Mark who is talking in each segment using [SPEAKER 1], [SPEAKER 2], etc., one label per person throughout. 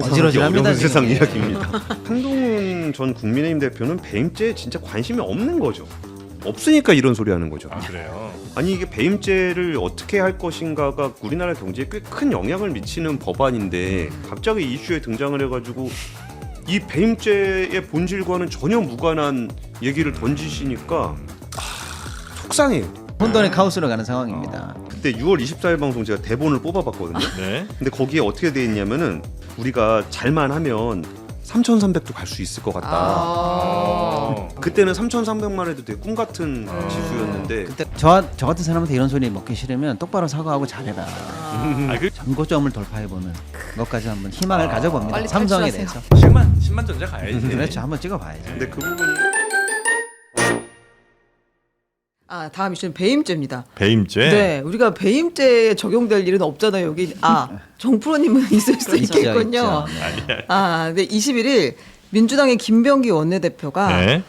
[SPEAKER 1] 예상하기 어려운 세상
[SPEAKER 2] 지금.
[SPEAKER 1] 이야기입니다. 한동훈 전 국민의힘 대표는 배임죄에 진짜 관심이 없는 거죠. 없으니까 이런 소리 하는 거죠.
[SPEAKER 3] 아 그래요?
[SPEAKER 1] 아니 이게 배임죄를 어떻게 할 것인가가 우리나라 경제에 꽤 큰 영향을 미치는 법안인데 갑자기 이슈에 등장을 해가지고 이 배임죄의 본질과는 전혀 무관한 얘기를 던지시니까 속상해요.
[SPEAKER 2] 혼돈의 카오스로 가는 상황입니다.
[SPEAKER 1] 그때 6월 24일 방송 제가 대본을 뽑아봤거든요.
[SPEAKER 3] 네.
[SPEAKER 1] 근데 거기에 어떻게 돼 있냐면은 우리가 잘만 하면 3,300도 갈 수 있을 것 같다. 그때는 3,300만 해도 되게 꿈 같은 지수였는데
[SPEAKER 2] 그때 저 같은 사람한테 이런 소리 먹기 싫으면 똑바로 사과하고 잘해라. 전고점을 돌파해보는 것까지 한번 희망을 가져봅니다.
[SPEAKER 4] 빨리
[SPEAKER 2] 삼성에
[SPEAKER 4] 탈출하세요.
[SPEAKER 2] 대해서.
[SPEAKER 3] 10만 전자 가야지.
[SPEAKER 2] 그렇죠. 한번 찍어봐야죠.
[SPEAKER 1] 근데 그 부분이
[SPEAKER 4] 다음 이슈는 배임죄입니다.
[SPEAKER 3] 배임죄.
[SPEAKER 4] 네, 우리가 배임죄에 적용될 일은 없잖아요. 여기 정프로님은 있을 수 있겠군요. 네, 21일 민주당의 김병기 원내대표가
[SPEAKER 3] 네.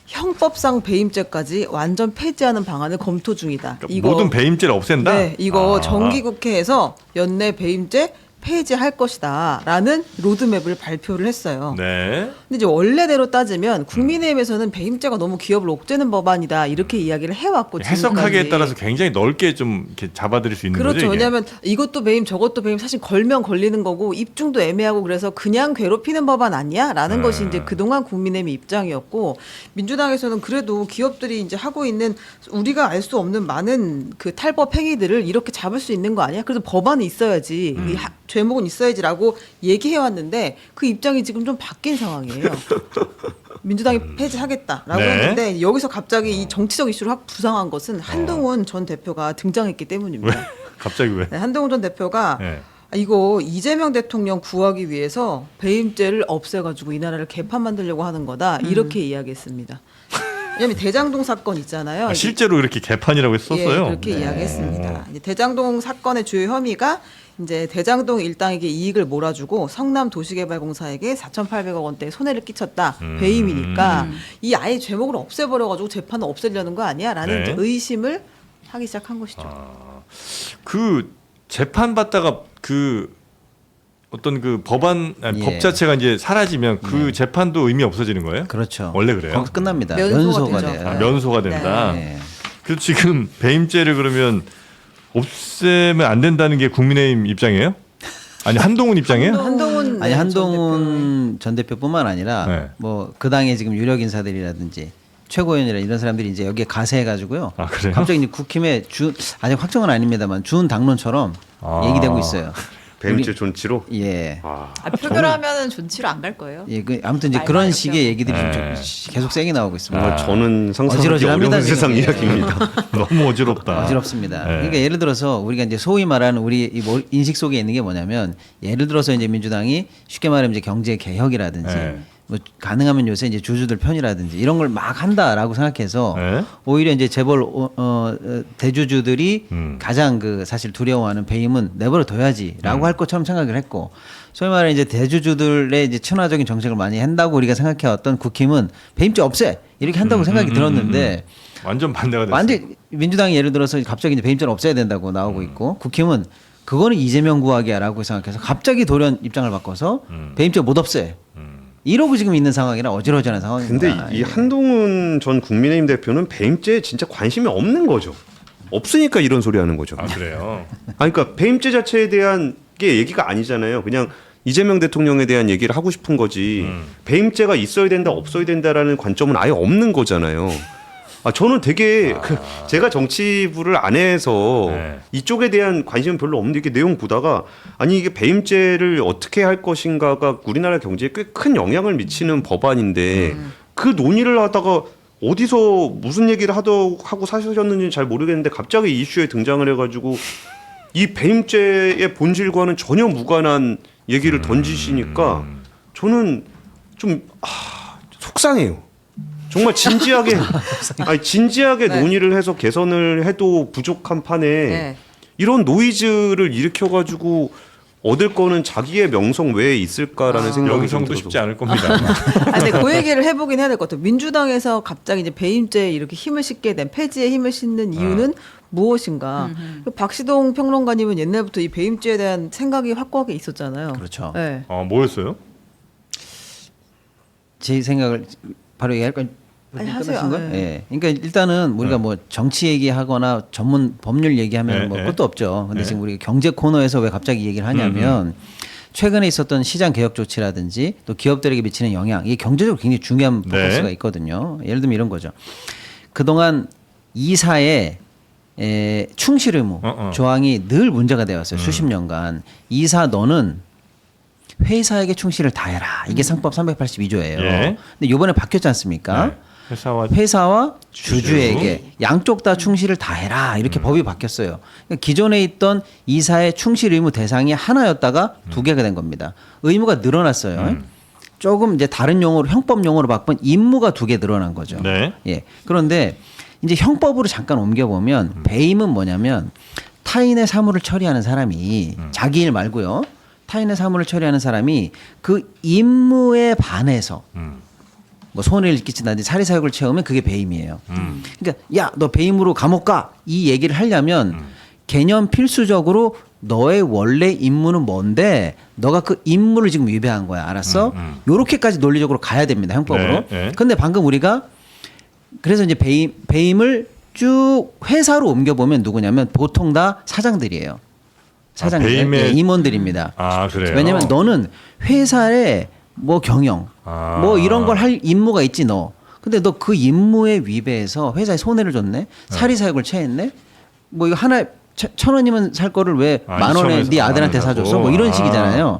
[SPEAKER 4] 형법상 배임죄까지 완전 폐지하는 방안을 검토 중이다.
[SPEAKER 3] 그러니까 모든 배임죄를 없앤다.
[SPEAKER 4] 네, 이거 정기국회에서 연내 배임죄 폐지할 것이다라는 로드맵을 발표를 했어요.
[SPEAKER 3] 네.
[SPEAKER 4] 근데 이제 원래대로 따지면 국민의힘에서는 배임죄가 너무 기업을 옥죄는 법안이다 이렇게 이야기를 해왔고
[SPEAKER 3] 해석하기에
[SPEAKER 4] 지금까지.
[SPEAKER 3] 따라서 굉장히 넓게 좀 이렇게 잡아들일 수 있는
[SPEAKER 4] 그렇죠.
[SPEAKER 3] 거죠. 이게?
[SPEAKER 4] 왜냐하면 이것도 배임 저것도 배임 사실 걸면 걸리는 거고 입증도 애매하고 그래서 그냥 괴롭히는 법안 아니야라는 것이 이제 그동안 국민의힘 입장이었고 민주당에서는 그래도 기업들이 이제 하고 있는 우리가 알 수 없는 많은 그 탈법 행위들을 이렇게 잡을 수 있는 거 아니야? 그래서 법안이 있어야지 이 죄목은 있어야지라고 얘기해왔는데 그 입장이 지금 좀 바뀐 상황이에요. 민주당이 폐지하겠다라고
[SPEAKER 3] 네.
[SPEAKER 4] 했는데 여기서 갑자기 이 정치적 이슈를 확 부상한 것은 한동훈 전 대표가 등장했기 때문입니다.
[SPEAKER 3] 왜? 갑자기 왜?
[SPEAKER 4] 네, 한동훈 전 대표가
[SPEAKER 3] 네.
[SPEAKER 4] 이거 이재명 대통령 구하기 위해서 배임죄를 없애가지고 이 나라를 개판 만들려고 하는 거다 이렇게 이야기했습니다. 왜냐하면 대장동 사건 있잖아요.
[SPEAKER 3] 실제로 그렇게 개판이라고 했었어요.
[SPEAKER 4] 예, 그렇게 이야기했습니다. 이제 대장동 사건의 주요 혐의가 이제 대장동 일당에게 이익을 몰아주고 성남 도시개발공사에게 4,800억 원대의 손해를 끼쳤다. 배임이니까 이 아예 제목을 없애버려가지고 재판을 없애려는 거 아니야?라는
[SPEAKER 3] 네.
[SPEAKER 4] 의심을 하기 시작한 것이죠.
[SPEAKER 3] 그 재판 받다가 그 어떤 그 법안
[SPEAKER 2] 예.
[SPEAKER 3] 법 자체가 이제 사라지면 그 재판도 의미 없어지는 거예요?
[SPEAKER 2] 그렇죠.
[SPEAKER 3] 원래 그래요?
[SPEAKER 2] 거기서 끝납니다.
[SPEAKER 4] 면소가
[SPEAKER 2] 면소가
[SPEAKER 4] 되죠.
[SPEAKER 2] 돼요.
[SPEAKER 3] 면소가 된다.
[SPEAKER 2] 네.
[SPEAKER 3] 그래서 지금 배임죄를 그러면 없애면 안 된다는 게 국민의힘 입장이에요? 아니 한동훈 입장이에요?
[SPEAKER 4] 한동훈
[SPEAKER 2] 아니
[SPEAKER 4] 전
[SPEAKER 2] 한동훈 전 대표뿐만 아니라
[SPEAKER 3] 네.
[SPEAKER 2] 뭐 그 당의 지금 유력 인사들이라든지 최고위원이라 이런 사람들이 이제 여기에 가세해가지고요.
[SPEAKER 3] 아, 그래요?
[SPEAKER 2] 갑자기 이제 국힘에 아직 확정은 아닙니다만 준 당론처럼 얘기되고 있어요.
[SPEAKER 1] 배임죄 존치로
[SPEAKER 2] 예.
[SPEAKER 5] 표결하면은 존치로 안 갈 거예요.
[SPEAKER 2] 예, 아무튼 이제
[SPEAKER 5] 말만
[SPEAKER 2] 그런
[SPEAKER 5] 이렇게
[SPEAKER 2] 식의 얘기들이 좀
[SPEAKER 3] 네.
[SPEAKER 2] 계속 세게 나오고 있습니다.
[SPEAKER 1] 정말 저는 상상하기
[SPEAKER 2] 어지러지랍니다,
[SPEAKER 1] 어려운 세상
[SPEAKER 2] 지금.
[SPEAKER 1] 이야기입니다.
[SPEAKER 3] 너무 어지럽다.
[SPEAKER 2] 어지럽습니다.
[SPEAKER 3] 네.
[SPEAKER 2] 그러니까 예를 들어서 우리가 이제 소위 말하는 우리 이 인식 속에 있는 게 뭐냐면 예를 들어서 이제 민주당이 쉽게 말하면 이제 경제 개혁이라든지
[SPEAKER 3] 네.
[SPEAKER 2] 뭐 가능하면 요새 이제 주주들 편이라든지 이런 걸 막 한다라고 생각해서
[SPEAKER 3] 네.
[SPEAKER 2] 오히려 이제 재벌 대주주들이 가장 그 사실 두려워하는 배임은 내버려 둬야지라고 할 것처럼 생각을 했고 소위 말해 이제 대주주들의 이제 친화적인 정책을 많이 한다고 우리가 생각해왔던 국힘은 배임죄 없애 이렇게 한다고 생각이 들었는데
[SPEAKER 3] 완전 반대가 됐어요.
[SPEAKER 2] 완전 민주당이 예를 들어서 갑자기 이제 배임죄를 없애야 된다고 나오고 있고 국힘은 그거는 이재명 구하기야라고 생각해서 갑자기 돌연 입장을 바꿔서 배임죄 못 없애. 이러고 지금 있는 상황이라 어지러지는 상황입니다.
[SPEAKER 1] 근데 이 한동훈 전 국민의힘 대표는 배임죄에 진짜 관심이 없는 거죠. 없으니까 이런 소리 하는 거죠.
[SPEAKER 3] 아 그래요?
[SPEAKER 1] 그러니까 배임죄 자체에 대한 게 얘기가 아니잖아요. 그냥 이재명 대통령에 대한 얘기를 하고 싶은 거지. 배임죄가 있어야 된다, 없어야 된다라는 관점은 아예 없는 거잖아요. 저는 되게 제가 정치부를 안 해서
[SPEAKER 3] 네.
[SPEAKER 1] 이쪽에 대한 관심은 별로 없는데 이렇게 내용 보다가 아니 이게 배임죄를 어떻게 할 것인가가 우리나라 경제에 꽤 큰 영향을 미치는 법안인데 그 논의를 하다가 어디서 무슨 얘기를 하고 사셨는지 잘 모르겠는데 갑자기 이슈에 등장을 해가지고 이 배임죄의 본질과는 전혀 무관한 얘기를 던지시니까 저는 좀 속상해요. 정말 진지하게 진지하게
[SPEAKER 4] 네.
[SPEAKER 1] 논의를 해서 개선을 해도 부족한 판에
[SPEAKER 4] 네.
[SPEAKER 1] 이런 노이즈를 일으켜가지고 얻을 거는 자기의 명성 외에 있을까라는 생각이 좀
[SPEAKER 3] 영성도
[SPEAKER 1] 들어서.
[SPEAKER 3] 쉽지 않을 겁니다.
[SPEAKER 4] 아, 근데 그 얘기를 해보긴 해야 될 것 같아요. 민주당에서 갑자기 이제 배임죄에 이렇게 힘을 싣게 된 폐지에 힘을 싣는 이유는 무엇인가? 박시동 평론가님은 옛날부터 이 배임죄에 대한 생각이 확고하게 있었잖아요.
[SPEAKER 2] 그렇죠.
[SPEAKER 4] 네.
[SPEAKER 3] 뭐였어요?
[SPEAKER 2] 제 생각을 바로 얘기할까요?
[SPEAKER 4] 아니, 하세요.
[SPEAKER 2] 끝나신 거예요?
[SPEAKER 4] 네.
[SPEAKER 2] 예. 그러니까 일단은 우리가 뭐 정치 얘기하거나 전문 법률 얘기하면
[SPEAKER 3] 네,
[SPEAKER 2] 뭐
[SPEAKER 3] 네.
[SPEAKER 2] 그것도 없죠. 근데
[SPEAKER 3] 네.
[SPEAKER 2] 지금 우리가 경제 코너에서 왜 갑자기 얘기를 하냐면 최근에 있었던 시장 개혁 조치라든지 또 기업들에게 미치는 영향, 이게 경제적으로 굉장히 중요한
[SPEAKER 3] 네.
[SPEAKER 2] 포커스가 있거든요. 예를 들면 이런 거죠. 그동안 이사의 충실 의무 조항이 늘 문제가 되어 왔어요. 수십 년간. 이사 너는 회사에게 충실을 다해라. 이게 상법 382조예요.
[SPEAKER 3] 예.
[SPEAKER 2] 근데 이번에 바뀌었지 않습니까?
[SPEAKER 3] 네.
[SPEAKER 2] 회사와 주주에게 양쪽 다 충실을 다해라 이렇게 법이 바뀌었어요. 그러니까 기존에 있던 이사의 충실 의무 대상이 하나였다가 두 개가 된 겁니다. 의무가 늘어났어요. 조금 이제 다른 용어로 형법 용어로 바꾼 임무가 두 개 늘어난 거죠.
[SPEAKER 3] 네.
[SPEAKER 2] 예. 그런데 이제 형법으로 잠깐 옮겨보면 배임은 뭐냐면 타인의 사물을 처리하는 사람이 자기 일 말고요. 타인의 사물을 처리하는 사람이 그 임무에 반해서 뭐 손해를 끼친다든지 사리사욕을 채우면 그게 배임이에요. 그러니까 야, 너 배임으로 감옥 가. 이 얘기를 하려면 개념 필수적으로 너의 원래 임무는 뭔데 너가 그 임무를 지금 위배한 거야. 알았어? 요렇게까지 논리적으로 가야 됩니다. 형법으로.
[SPEAKER 3] 네, 네.
[SPEAKER 2] 근데 방금 우리가 그래서 이제 배임을 쭉 회사로 옮겨보면 누구냐면 보통 다 사장들이에요. 사장들,
[SPEAKER 3] 배임의-
[SPEAKER 2] 예, 임원들입니다.
[SPEAKER 3] 아, 그래요?
[SPEAKER 2] 왜냐면 너는 회사에 뭐 경영, 뭐 이런 걸 할 임무가 있지 너. 근데 너 그 임무에 위배해서 회사에 손해를 줬네, 사리사욕을 체했네. 뭐 이거 하나 1,000원이면 살 거를 왜 10,000원에
[SPEAKER 3] 2,000원에서
[SPEAKER 2] 네 아들한테
[SPEAKER 3] 10,000원에 사고.
[SPEAKER 2] 사줬어? 뭐 이런 식이잖아요.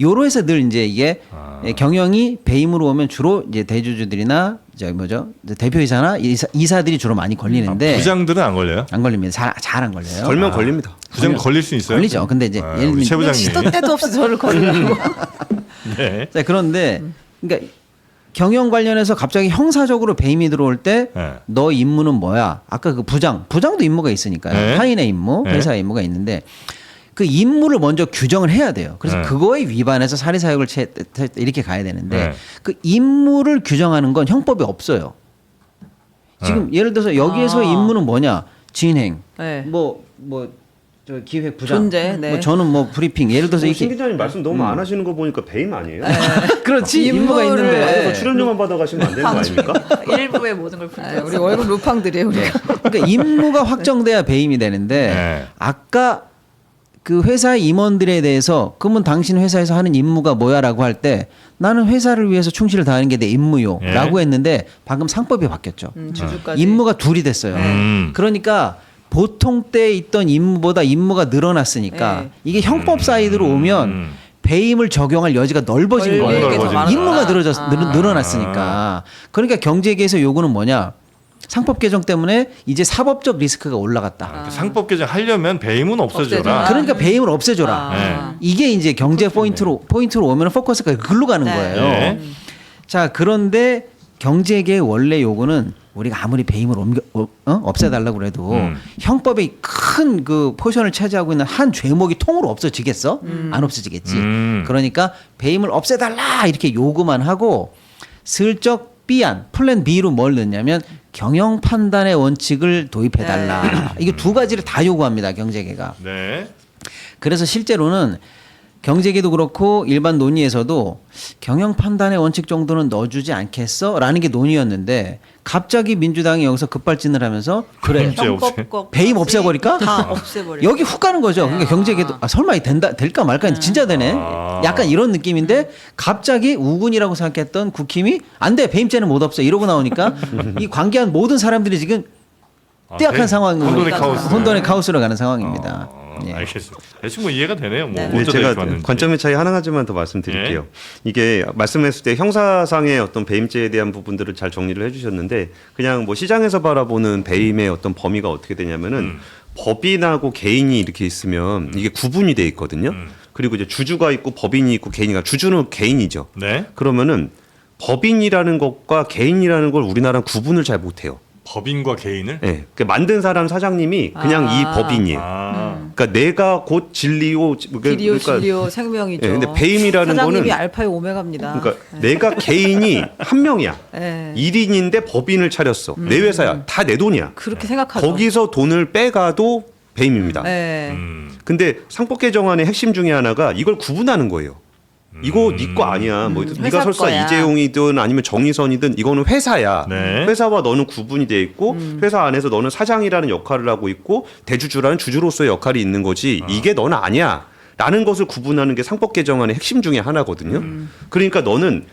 [SPEAKER 2] 요로해서 늘 이제 이게 경영이 배임으로 오면 주로 이제 대주주들이나 저기 뭐죠 대표이사나 이사들이 주로 많이 걸리는데
[SPEAKER 3] 부장들은 안 걸려요?
[SPEAKER 2] 안 걸립니다. 잘 안 걸려요.
[SPEAKER 1] 걸면 걸립니다.
[SPEAKER 3] 부장 걸릴 수 있어요?
[SPEAKER 2] 걸리죠. 근데 이제 예를
[SPEAKER 3] 우리
[SPEAKER 2] 들면
[SPEAKER 3] 최 부장님.
[SPEAKER 4] 시도 때도 없이 저를 거리라고.
[SPEAKER 3] 네.
[SPEAKER 2] 자, 그런데 그러니까 경영 관련해서 갑자기 형사적으로 배임이 들어올 때 너
[SPEAKER 3] 네.
[SPEAKER 2] 임무는 뭐야? 아까 그 부장도 임무가 있으니까요.
[SPEAKER 3] 네.
[SPEAKER 2] 타인의 임무,
[SPEAKER 3] 네.
[SPEAKER 2] 회사의 임무가 있는데 그 임무를 먼저 규정을 해야 돼요. 그래서
[SPEAKER 3] 네.
[SPEAKER 2] 그거에 위반해서 사리사욕을 이렇게 가야 되는데
[SPEAKER 3] 네.
[SPEAKER 2] 그 임무를 규정하는 건 형법에 없어요. 지금 예를 들어서 여기에서의 임무는 뭐냐? 진행,
[SPEAKER 4] 네.
[SPEAKER 2] 저 기획 부장,
[SPEAKER 4] 존재, 네.
[SPEAKER 2] 뭐 저는 뭐 브리핑. 예를 들어서
[SPEAKER 1] 신
[SPEAKER 2] 이렇게
[SPEAKER 1] 기자님 말씀 너무 안 하시는 거 보니까 배임 아니에요?
[SPEAKER 2] 그렇지 임무가
[SPEAKER 4] 임무를-
[SPEAKER 2] 있는데
[SPEAKER 1] 뭐 출연료만 받아가시면 안 되는 거 아닙니까?
[SPEAKER 5] 일부의 모든 걸
[SPEAKER 4] 네,
[SPEAKER 5] 분쟁.
[SPEAKER 4] 우리 월급 루팡들이에요. 우리가.
[SPEAKER 2] 그러니까 임무가 확정돼야 배임이 되는데
[SPEAKER 3] 네.
[SPEAKER 2] 아까 그 회사의 임원들에 대해서 그러면 당신 회사에서 하는 임무가 뭐야라고 할 때 나는 회사를 위해서 충실을 다하는 게 내 임무요라고
[SPEAKER 3] 네.
[SPEAKER 2] 했는데 방금 상법이 바뀌었죠.
[SPEAKER 4] 주주까지.
[SPEAKER 2] 임무가 둘이 됐어요. 그러니까 보통 때 있던 임무보다 임무가 늘어났으니까
[SPEAKER 4] 네.
[SPEAKER 2] 이게 형법 사이드로 오면 배임을 적용할 여지가 넓어진
[SPEAKER 4] 권리가
[SPEAKER 2] 거예요.
[SPEAKER 3] 더 많아졌다.
[SPEAKER 2] 임무가
[SPEAKER 4] 아.
[SPEAKER 2] 늘어났으니까. 그러니까 경제계에서 요구는 뭐냐? 상법 개정 때문에 이제 사법적 리스크가 올라갔다.
[SPEAKER 3] 상법 개정 하려면 배임은 없어져라.
[SPEAKER 4] 없애줘라.
[SPEAKER 2] 그러니까 배임을 없애줘라.
[SPEAKER 4] 아.
[SPEAKER 2] 이게 이제 경제 포인트로 오면 포커스가 글로 가는
[SPEAKER 4] 네.
[SPEAKER 2] 거예요.
[SPEAKER 3] 네.
[SPEAKER 2] 자, 그런데 경제계의 원래 요구는 우리가 아무리 배임을 없애달라고 그래도 형법의 큰 그 포션을 차지하고 있는 한 죄목이 통으로 없어지겠어? 안 없어지겠지. 그러니까 배임을 없애달라 이렇게 요구만 하고 슬쩍 B안 플랜 B로 뭘 넣냐면 경영 판단의 원칙을 도입해달라. 이게 두 가지를 다 요구합니다 경제계가.
[SPEAKER 3] 네.
[SPEAKER 2] 그래서 실제로는 경제계도 그렇고 일반 논의에서도 경영 판단의 원칙 정도는 넣어주지 않겠어? 라는 게 논의였는데 갑자기 민주당이 여기서 급발진을 하면서 그래
[SPEAKER 3] 없애, 없애.
[SPEAKER 4] 형법
[SPEAKER 2] 배임 없애버릴까?
[SPEAKER 4] 다 없애버려.
[SPEAKER 2] 여기 훅 가는 거죠. 그러니까 경제계도 설마 될까 말까 진짜 되네. 약간 이런 느낌인데 갑자기 우군이라고 생각했던 국힘이 안 돼. 배임죄는 못 없애. 이러고 나오니까 이 관계한 모든 사람들이 지금 떼약한 상황으로
[SPEAKER 3] 혼돈의 카오스.
[SPEAKER 2] 혼돈의 카오스로 가는 상황입니다. 예.
[SPEAKER 3] 알겠습니다. 대충 뭐 이해가 되네요. 뭐
[SPEAKER 4] 네.
[SPEAKER 1] 네,
[SPEAKER 3] 어쩌다
[SPEAKER 1] 제가
[SPEAKER 3] 이렇게 왔는지.
[SPEAKER 1] 관점의 차이 하나만 더 말씀드릴게요. 이게 말씀했을 때 형사상의 어떤 배임죄에 대한 부분들을 잘 정리를 해주셨는데 그냥 뭐 시장에서 바라보는 배임의 어떤 범위가 어떻게 되냐면은 법인하고 개인이 이렇게 있으면 이게 구분이 돼 있거든요. 그리고 이제 주주가 있고 법인이 있고 개인이가 주주는 개인이죠.
[SPEAKER 3] 네.
[SPEAKER 1] 그러면은 법인이라는 것과 개인이라는 걸 우리나라는 구분을 잘 못해요.
[SPEAKER 3] 법인과 개인을?
[SPEAKER 1] 예. 그 만든 사람 사장님이 그냥 이 법인이에요. 그러니까 내가 곧 진리오
[SPEAKER 4] 비리오 진리오 생명이죠.
[SPEAKER 1] 예, 근데 배임이라는
[SPEAKER 4] 사장님이
[SPEAKER 1] 거는
[SPEAKER 4] 알파의 오메가입니다.
[SPEAKER 1] 그러니까 내가 개인이 한 명이야.
[SPEAKER 4] 네.
[SPEAKER 1] 1인인데 법인을 차렸어. 내 회사야. 다 내 돈이야.
[SPEAKER 4] 그렇게 생각하죠.
[SPEAKER 1] 거기서 돈을 빼가도 배임입니다.
[SPEAKER 4] 네.
[SPEAKER 1] 근데 상법 개정안의 핵심 중에 하나가 이걸 구분하는 거예요. 이거 네 거 아니야. 뭐
[SPEAKER 4] 회사
[SPEAKER 1] 네가 설사
[SPEAKER 4] 거야.
[SPEAKER 1] 이재용이든 아니면 정의선이든 이거는 회사야.
[SPEAKER 3] 네.
[SPEAKER 1] 회사와 너는 구분이 돼 있고 회사 안에서 너는 사장이라는 역할을 하고 있고 대주주라는 주주로서의 역할이 있는 거지. 이게 너는 아니야. 라는 것을 구분하는 게 상법 개정안의 핵심 중에 하나거든요. 그러니까 너는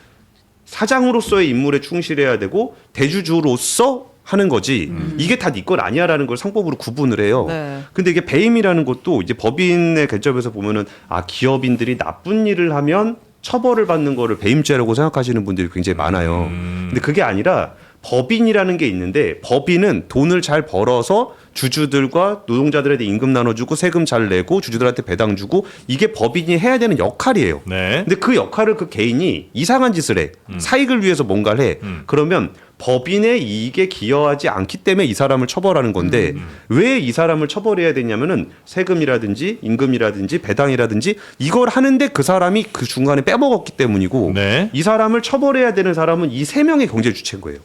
[SPEAKER 1] 사장으로서의 임무에 충실해야 되고 대주주로서 하는 거지. 이게 다 네 건 아니야라는 걸 상법으로 구분을 해요.
[SPEAKER 4] 네.
[SPEAKER 1] 근데 이게 배임이라는 것도 이제 법인의 관점에서 보면은 기업인들이 나쁜 일을 하면 처벌을 받는 거를 배임죄라고 생각하시는 분들이 굉장히 많아요. 근데 그게 아니라 법인이라는 게 있는데 법인은 돈을 잘 벌어서 주주들과 노동자들한테 임금 나눠주고 세금 잘 내고 주주들한테 배당 주고 이게 법인이 해야 되는 역할이에요.
[SPEAKER 3] 네.
[SPEAKER 1] 근데 그 역할을 그 개인이 이상한 짓을 해. 사익을 위해서 뭔가를 해. 그러면 법인의 이익에 기여하지 않기 때문에 이 사람을 처벌하는 건데 왜 이 사람을 처벌해야 되냐면은 세금이라든지 임금이라든지 배당이라든지 이걸 하는데 그 사람이 그 중간에 빼먹었기 때문이고
[SPEAKER 3] 네.
[SPEAKER 1] 이 사람을 처벌해야 되는 사람은 이 세 명의 경제 주체인 거예요.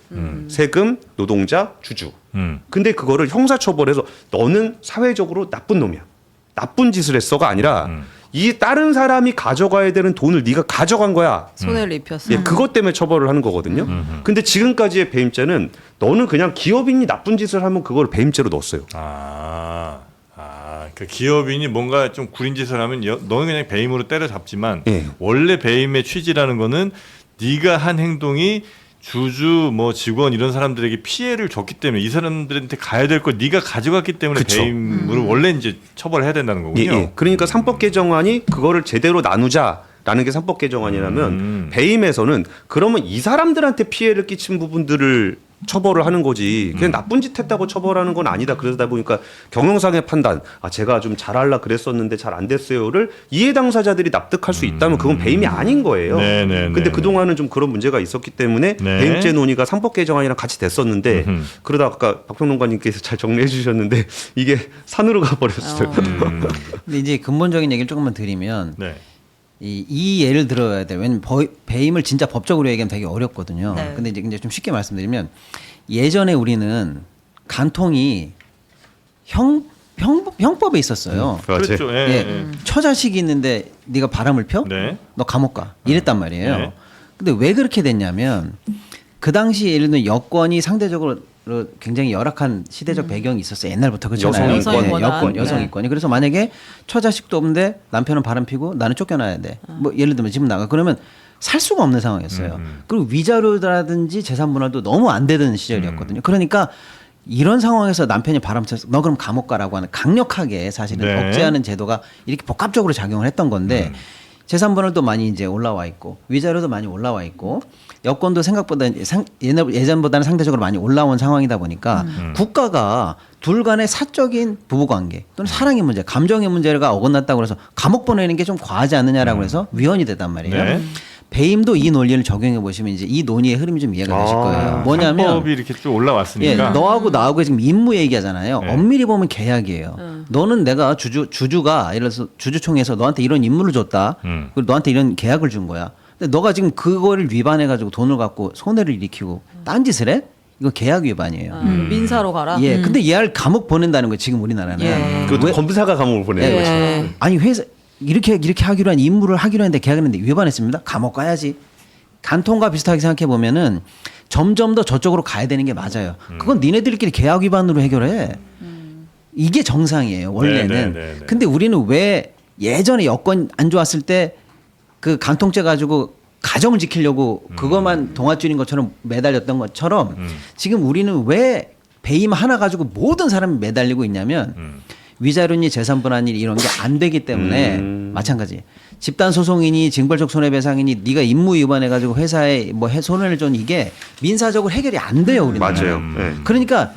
[SPEAKER 1] 세금, 노동자, 주주. 근데 그거를 형사처벌해서 너는 사회적으로 나쁜 놈이야. 나쁜 짓을 했어가 아니라 이 다른 사람이 가져가야 되는 돈을 네가 가져간 거야.
[SPEAKER 4] 손해를 입혔어.
[SPEAKER 1] 예, 그것 때문에 처벌을 하는 거거든요. 근데 지금까지의 배임죄는 너는 그냥 기업인이 나쁜 짓을 하면 그걸 배임죄로 넣었어요.
[SPEAKER 3] 그 기업인이 뭔가 좀 구린 짓을 하면 너는 그냥 배임으로 때려잡지만
[SPEAKER 1] 예.
[SPEAKER 3] 원래 배임의 취지라는 거는 네가 한 행동이 주주 뭐 직원 이런 사람들에게 피해를 줬기 때문에 이 사람들한테 가야 될 걸 네가 가져갔기 때문에
[SPEAKER 1] 그쵸.
[SPEAKER 3] 배임으로 원래 이제 처벌해야 된다는 거군요.
[SPEAKER 1] 예, 예. 그러니까 상법 개정안이 그거를 제대로 나누자라는 게 상법 개정안이라면 배임에서는 그러면 이 사람들한테 피해를 끼친 부분들을 처벌을 하는 거지. 그냥 나쁜 짓 했다고 처벌하는 건 아니다. 그러다 보니까 경영상의 판단, 제가 좀 잘하려 그랬었는데 잘 안 됐어요를 이해 당사자들이 납득할 수 있다면 그건 배임이 아닌 거예요. 근데 그동안은 좀 그런 문제가 있었기 때문에
[SPEAKER 3] 네.
[SPEAKER 1] 배임죄 논의가 상법 개정안이랑 같이 됐었는데 그러다 아까 박평론가님께서 잘 정리해 주셨는데 이게 산으로 가버렸어요.
[SPEAKER 2] 근데 이제 근본적인 얘기를 조금만 드리면
[SPEAKER 3] 네.
[SPEAKER 2] 이 예를 들어야 돼요. 왜냐면 배임을 진짜 법적으로 얘기하면 되게 어렵거든요.
[SPEAKER 5] 네.
[SPEAKER 2] 근데 이제 좀 쉽게 말씀드리면 예전에 우리는 간통이 형법에 있었어요.
[SPEAKER 3] 그렇죠. 예,
[SPEAKER 2] 예,
[SPEAKER 3] 예.
[SPEAKER 2] 처자식이 있는데 네가 바람을 펴?
[SPEAKER 3] 네.
[SPEAKER 2] 너 감옥 가. 이랬단 말이에요.
[SPEAKER 3] 네.
[SPEAKER 2] 근데 왜 그렇게 됐냐면 그 당시 예를 들면 여권이 상대적으로 굉장히 열악한 시대적 배경이 있었어요. 옛날부터 그렇잖아요.
[SPEAKER 1] 여성 인권.
[SPEAKER 2] 여권, 여성 인권이. 그래서 만약에 처자식도 없는데 남편은 바람 피고 나는 쫓겨나야 돼. 뭐 예를 들면 집 나가. 그러면 살 수가 없는 상황이었어요. 그리고 위자료라든지 재산 분할도 너무 안 되던 시절이었거든요. 그러니까 이런 상황에서 남편이 바람 펴서 너 그럼 감옥 가라고 하는 강력하게 사실은
[SPEAKER 3] 네.
[SPEAKER 2] 억제하는 제도가 이렇게 복합적으로 작용을 했던 건데 재산 분할도 많이 이제 올라와 있고 위자료도 많이 올라와 있고 여권도 생각보다 예전보다는 상대적으로 많이 올라온 상황이다 보니까 국가가 둘 간의 사적인 부부관계 또는 사랑의 문제, 감정의 문제가 어긋났다고 해서 감옥 보내는 게 좀 과하지 않느냐라고 해서 위헌이 되단 말이에요.
[SPEAKER 3] 네.
[SPEAKER 2] 배임도 이 논리를 적용해 보시면 이제 이 논의의 흐름이 좀 이해가 되실 거예요. 뭐냐면
[SPEAKER 3] 상법이 이렇게 쭉 올라왔으니까.
[SPEAKER 2] 예, 너하고 나하고 지금 임무 얘기하잖아요.
[SPEAKER 3] 네.
[SPEAKER 2] 엄밀히 보면 계약이에요. 너는 내가 주주가 예를 들어서 주주총회에서 너한테 이런 임무를 줬다. 그리고 너한테 이런 계약을 준 거야. 근데 너가 지금 그거를 위반해 가지고 돈을 갖고 손해를 일으키고 딴짓을 해? 이거 계약 위반이에요.
[SPEAKER 4] 민사로 가라.
[SPEAKER 2] 예. 근데 얘를 감옥 보낸다는 거예요. 지금 우리나라는.
[SPEAKER 4] 예.
[SPEAKER 1] 그것도 검사가 감옥을 보내는
[SPEAKER 2] 예.
[SPEAKER 1] 거죠.
[SPEAKER 2] 아니 회사 이렇게 하기로 한 임무를 하기로 했는데 계약했는데 위반했습니다. 감옥 가야지. 간통과 비슷하게 생각해 보면은 점점 더 저쪽으로 가야 되는 게 맞아요. 그건 니네들끼리 계약 위반으로 해결해. 이게 정상이에요. 원래는.
[SPEAKER 3] 네.
[SPEAKER 2] 근데 우리는 왜 예전에 여건 안 좋았을 때 그 간통죄 가지고 가정을 지키려고 그것만 동아줄인 것처럼 매달렸던 것처럼 지금 우리는 왜 배임 하나 가지고 모든 사람이 매달리고 있냐면 위자료니 재산분할이 이런 게 안 되기 때문에 마찬가지. 집단 소송이니 징벌적 손해배상이니 네가 임무 위반해 가지고 회사에 뭐 손해를 준 이게 민사적으로 해결이 안 돼요, 우리는.
[SPEAKER 1] 맞아요. 예.
[SPEAKER 2] 그러니까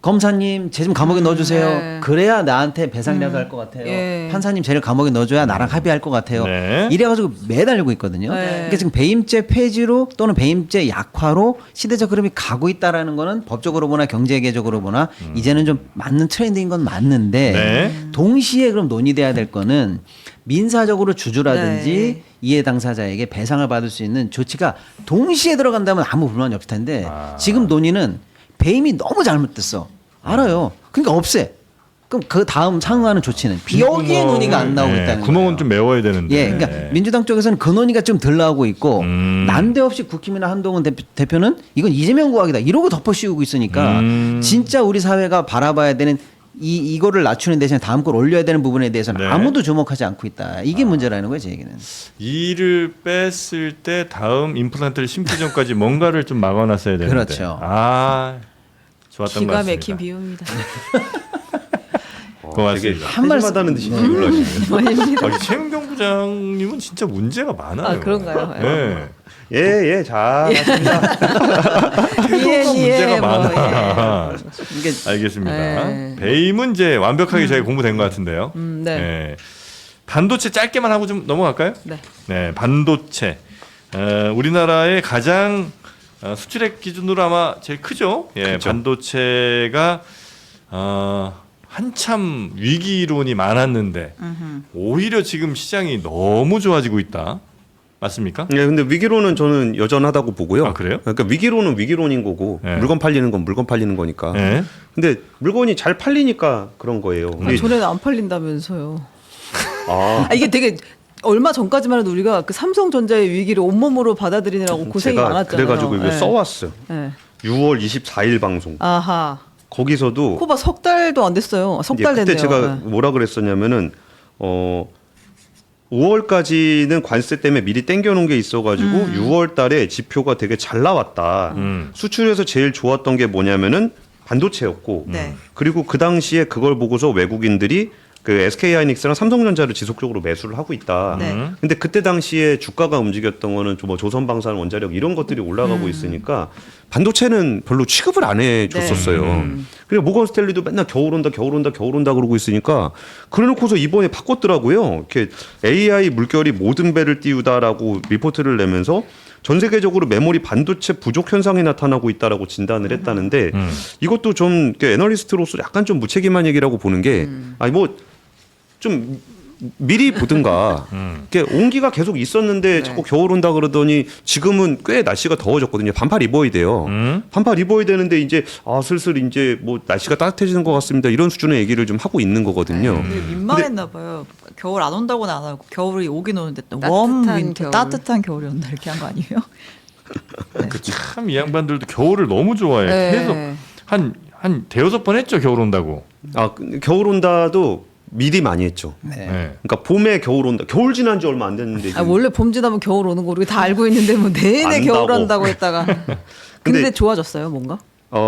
[SPEAKER 2] 검사님 쟤 좀 감옥에 넣어주세요.
[SPEAKER 4] 네.
[SPEAKER 2] 그래야 나한테 배상이라도 할 것 같아요.
[SPEAKER 4] 예.
[SPEAKER 2] 판사님 쟤를 감옥에 넣어줘야 나랑 합의할 것 같아요.
[SPEAKER 3] 네.
[SPEAKER 2] 이래가지고 매달리고 있거든요.
[SPEAKER 4] 네.
[SPEAKER 2] 그러니까 지금 배임죄 폐지로 또는 배임죄 약화로 시대적 흐름이 가고 있다라는 거는 법적으로 보나 경제계적으로 보나 이제는 좀 맞는 트렌드인 건 맞는데
[SPEAKER 3] 네.
[SPEAKER 2] 동시에 그럼 논의돼야 될 거는 민사적으로 주주라든지
[SPEAKER 4] 네.
[SPEAKER 2] 이해 당사자에게 배상을 받을 수 있는 조치가 동시에 들어간다면 아무 불만이 없을 텐데 지금 논의는 배임이 너무 잘못됐어. 알아요. 그러니까 없애. 그럼 그 다음 상응하는 조치는 여기에 논의가 안 나오고 있다는 거예요.
[SPEAKER 3] 구멍은 좀 메워야 되는데.
[SPEAKER 2] 예, 그러니까 민주당 쪽에서는 그 논의가 좀 덜 나오고 있고 난데없이 국힘이나 한동훈 대표는 이건 이재명 구하기다 이러고 덮어 씌우고 있으니까 진짜 우리 사회가 바라봐야 되는 이거를 낮추는 대신에 다음 걸 올려야 되는 부분에 대해서는
[SPEAKER 3] 네.
[SPEAKER 2] 아무도 주목하지 않고 있다. 이게 문제라는 거예요, 제 얘기는.
[SPEAKER 3] 이를 뺐을 때 다음 임플란트를 심기 전까지 뭔가를 좀 막아놨어야 되는데.
[SPEAKER 2] 그렇죠.
[SPEAKER 3] 아, 좋았던 것
[SPEAKER 4] 기가
[SPEAKER 3] 같습니다.
[SPEAKER 4] 막힌 비유입니다.
[SPEAKER 3] 고맙습니다.
[SPEAKER 1] 한 말하다는 듯이 비유를 하시네요.
[SPEAKER 3] 최은경 부장님은 진짜 문제가 많아요.
[SPEAKER 4] 아, 그런가요?
[SPEAKER 3] 네.
[SPEAKER 1] 예, 잘 맞습니다.
[SPEAKER 3] 태도가 문제가 많아.
[SPEAKER 2] 이게
[SPEAKER 3] 알겠습니다.
[SPEAKER 4] 네.
[SPEAKER 3] 배임은 이제 완벽하게 저희 공부된 것 같은데요.
[SPEAKER 4] 네.
[SPEAKER 3] 네. 반도체 짧게만 하고 좀 넘어갈까요?
[SPEAKER 4] 네.
[SPEAKER 3] 네, 반도체. 우리나라의 가장 수출액 기준으로 아마 제일 크죠. 예,
[SPEAKER 1] 그렇죠.
[SPEAKER 3] 반도체가 한참 위기론이 많았는데 오히려 지금 시장이 너무 좋아지고 있다. 맞습니까?
[SPEAKER 1] 네, 근데 위기론은 저는 여전하다고 보고요.
[SPEAKER 3] 아, 그래요?
[SPEAKER 1] 그러니까 위기론은 위기론인 거고
[SPEAKER 3] 네.
[SPEAKER 1] 물건 팔리는 건 물건 팔리는 거니까.
[SPEAKER 3] 네.
[SPEAKER 1] 근데 물건이 잘 팔리니까 그런 거예요.
[SPEAKER 4] 아, 전에는 안 팔린다면서요.
[SPEAKER 1] 아,
[SPEAKER 4] 아, 이게 되게 얼마 전까지만 해도 우리가 그 삼성전자의 위기를 온몸으로 받아들이느라고 고생이
[SPEAKER 1] 제가
[SPEAKER 4] 많았잖아요.
[SPEAKER 1] 그래가지고 이거
[SPEAKER 4] 네.
[SPEAKER 1] 써왔어요.
[SPEAKER 4] 네.
[SPEAKER 1] 6월 24일 방송.
[SPEAKER 4] 아하.
[SPEAKER 1] 거기서도
[SPEAKER 4] 코바 석 달도 안 됐어요. 석 달
[SPEAKER 1] 그때
[SPEAKER 4] 됐네요.
[SPEAKER 1] 제가
[SPEAKER 4] 네.
[SPEAKER 1] 뭐라 그랬었냐면은 5월까지는 관세 때문에 미리 땡겨놓은 게 있어가지고 6월달에 지표가 되게 잘 나왔다. 수출에서 제일 좋았던 게 뭐냐면은 반도체였고,
[SPEAKER 5] 네.
[SPEAKER 1] 그리고 그 당시에 그걸 보고서 외국인들이 그 SK하이닉스랑 삼성전자를 지속적으로 매수를 하고 있다.
[SPEAKER 5] 네.
[SPEAKER 1] 근데 그때 당시에 주가가 움직였던 거는 뭐 조선방산, 원자력 이런 것들이 올라가고 있으니까 반도체는 별로 취급을 안 해줬었어요. 그리고 모건 스탠리도 맨날 겨울 온다, 겨울 온다, 겨울 온다 그러고 있으니까 그래놓고서 이번에 바꿨더라고요. 이렇게 AI 물결이 모든 배를 띄우다라고 리포트를 내면서 전 세계적으로 메모리 반도체 부족 현상이 나타나고 있다라고 진단을 했다는데 이것도 좀 애널리스트로서 약간 좀 무책임한 얘기라고 보는 게 아니 뭐 좀 미리 보든가 이렇게 온기가 계속 있었는데 자꾸 겨울 온다 그러더니 지금은 꽤 날씨가 더워졌거든요. 반팔 입어야 돼요. 반팔 입어야 되는데 이제 슬슬 이제 뭐 날씨가 따뜻해지는 것 같습니다. 이런 수준의 얘기를 좀 하고 있는 거거든요.
[SPEAKER 5] 근데 민망했나 봐요. 겨울 안 온다고는 안 하고 겨울이 오긴 오는데
[SPEAKER 4] 따뜻한
[SPEAKER 5] 웜 윈터
[SPEAKER 4] 겨울.
[SPEAKER 5] 따뜻한 겨울이 온다 이렇게 한 거 아니에요?
[SPEAKER 3] 참 이 양반들도 겨울을 너무 좋아해.
[SPEAKER 4] 네.
[SPEAKER 3] 계속 한 대여섯 번 했죠. 겨울 온다고.
[SPEAKER 1] 겨울 온다도 미리 많이 했죠.
[SPEAKER 2] 네.
[SPEAKER 3] 네.
[SPEAKER 1] 그러니까 봄에 겨울 온다. 겨울 지난 지 얼마 안 됐는데.
[SPEAKER 4] 아, 원래 봄 지나면 겨울 오는 거 우리가 다 알고 있는데 뭐 내내
[SPEAKER 1] 안다고.
[SPEAKER 4] 겨울 온다고 했다가. 근데
[SPEAKER 1] 근데
[SPEAKER 4] 좋아졌어요, 뭔가?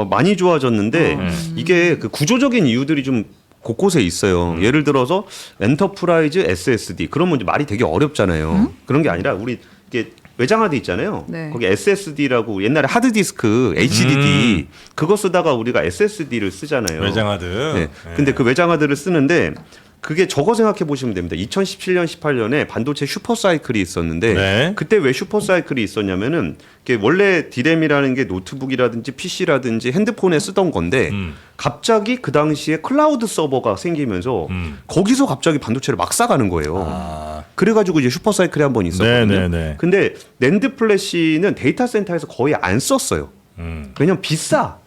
[SPEAKER 1] 많이 좋아졌는데 이게 그 구조적인 이유들이 좀 곳곳에 있어요. 예를 들어서 엔터프라이즈 SSD 그러면 이제 말이 되게 어렵잖아요. 그런 게 아니라 우리 이게 외장하드 있잖아요.
[SPEAKER 4] 네.
[SPEAKER 1] 거기 SSD라고 옛날에 하드디스크 HDD 그거 쓰다가 우리가 SSD를 쓰잖아요.
[SPEAKER 3] 외장하드.
[SPEAKER 1] 네. 근데 그 외장하드를 쓰는데 그게 저거 생각해 보시면 됩니다. 2017년, 18년에 반도체 슈퍼 사이클이 있었는데
[SPEAKER 3] 네.
[SPEAKER 1] 그때 왜 슈퍼 사이클이 있었냐면은 이게 원래 디램이라는 게 노트북이라든지 PC라든지 핸드폰에 쓰던 건데 갑자기 그 당시에 클라우드 서버가 생기면서 거기서 갑자기 반도체를 막 싸가는 거예요. 그래가지고 이제 슈퍼 사이클이 한 번 있었거든요.
[SPEAKER 3] 네네네.
[SPEAKER 1] 근데 낸드 플래시는 데이터 센터에서 거의 안 썼어요. 왜냐면 비싸.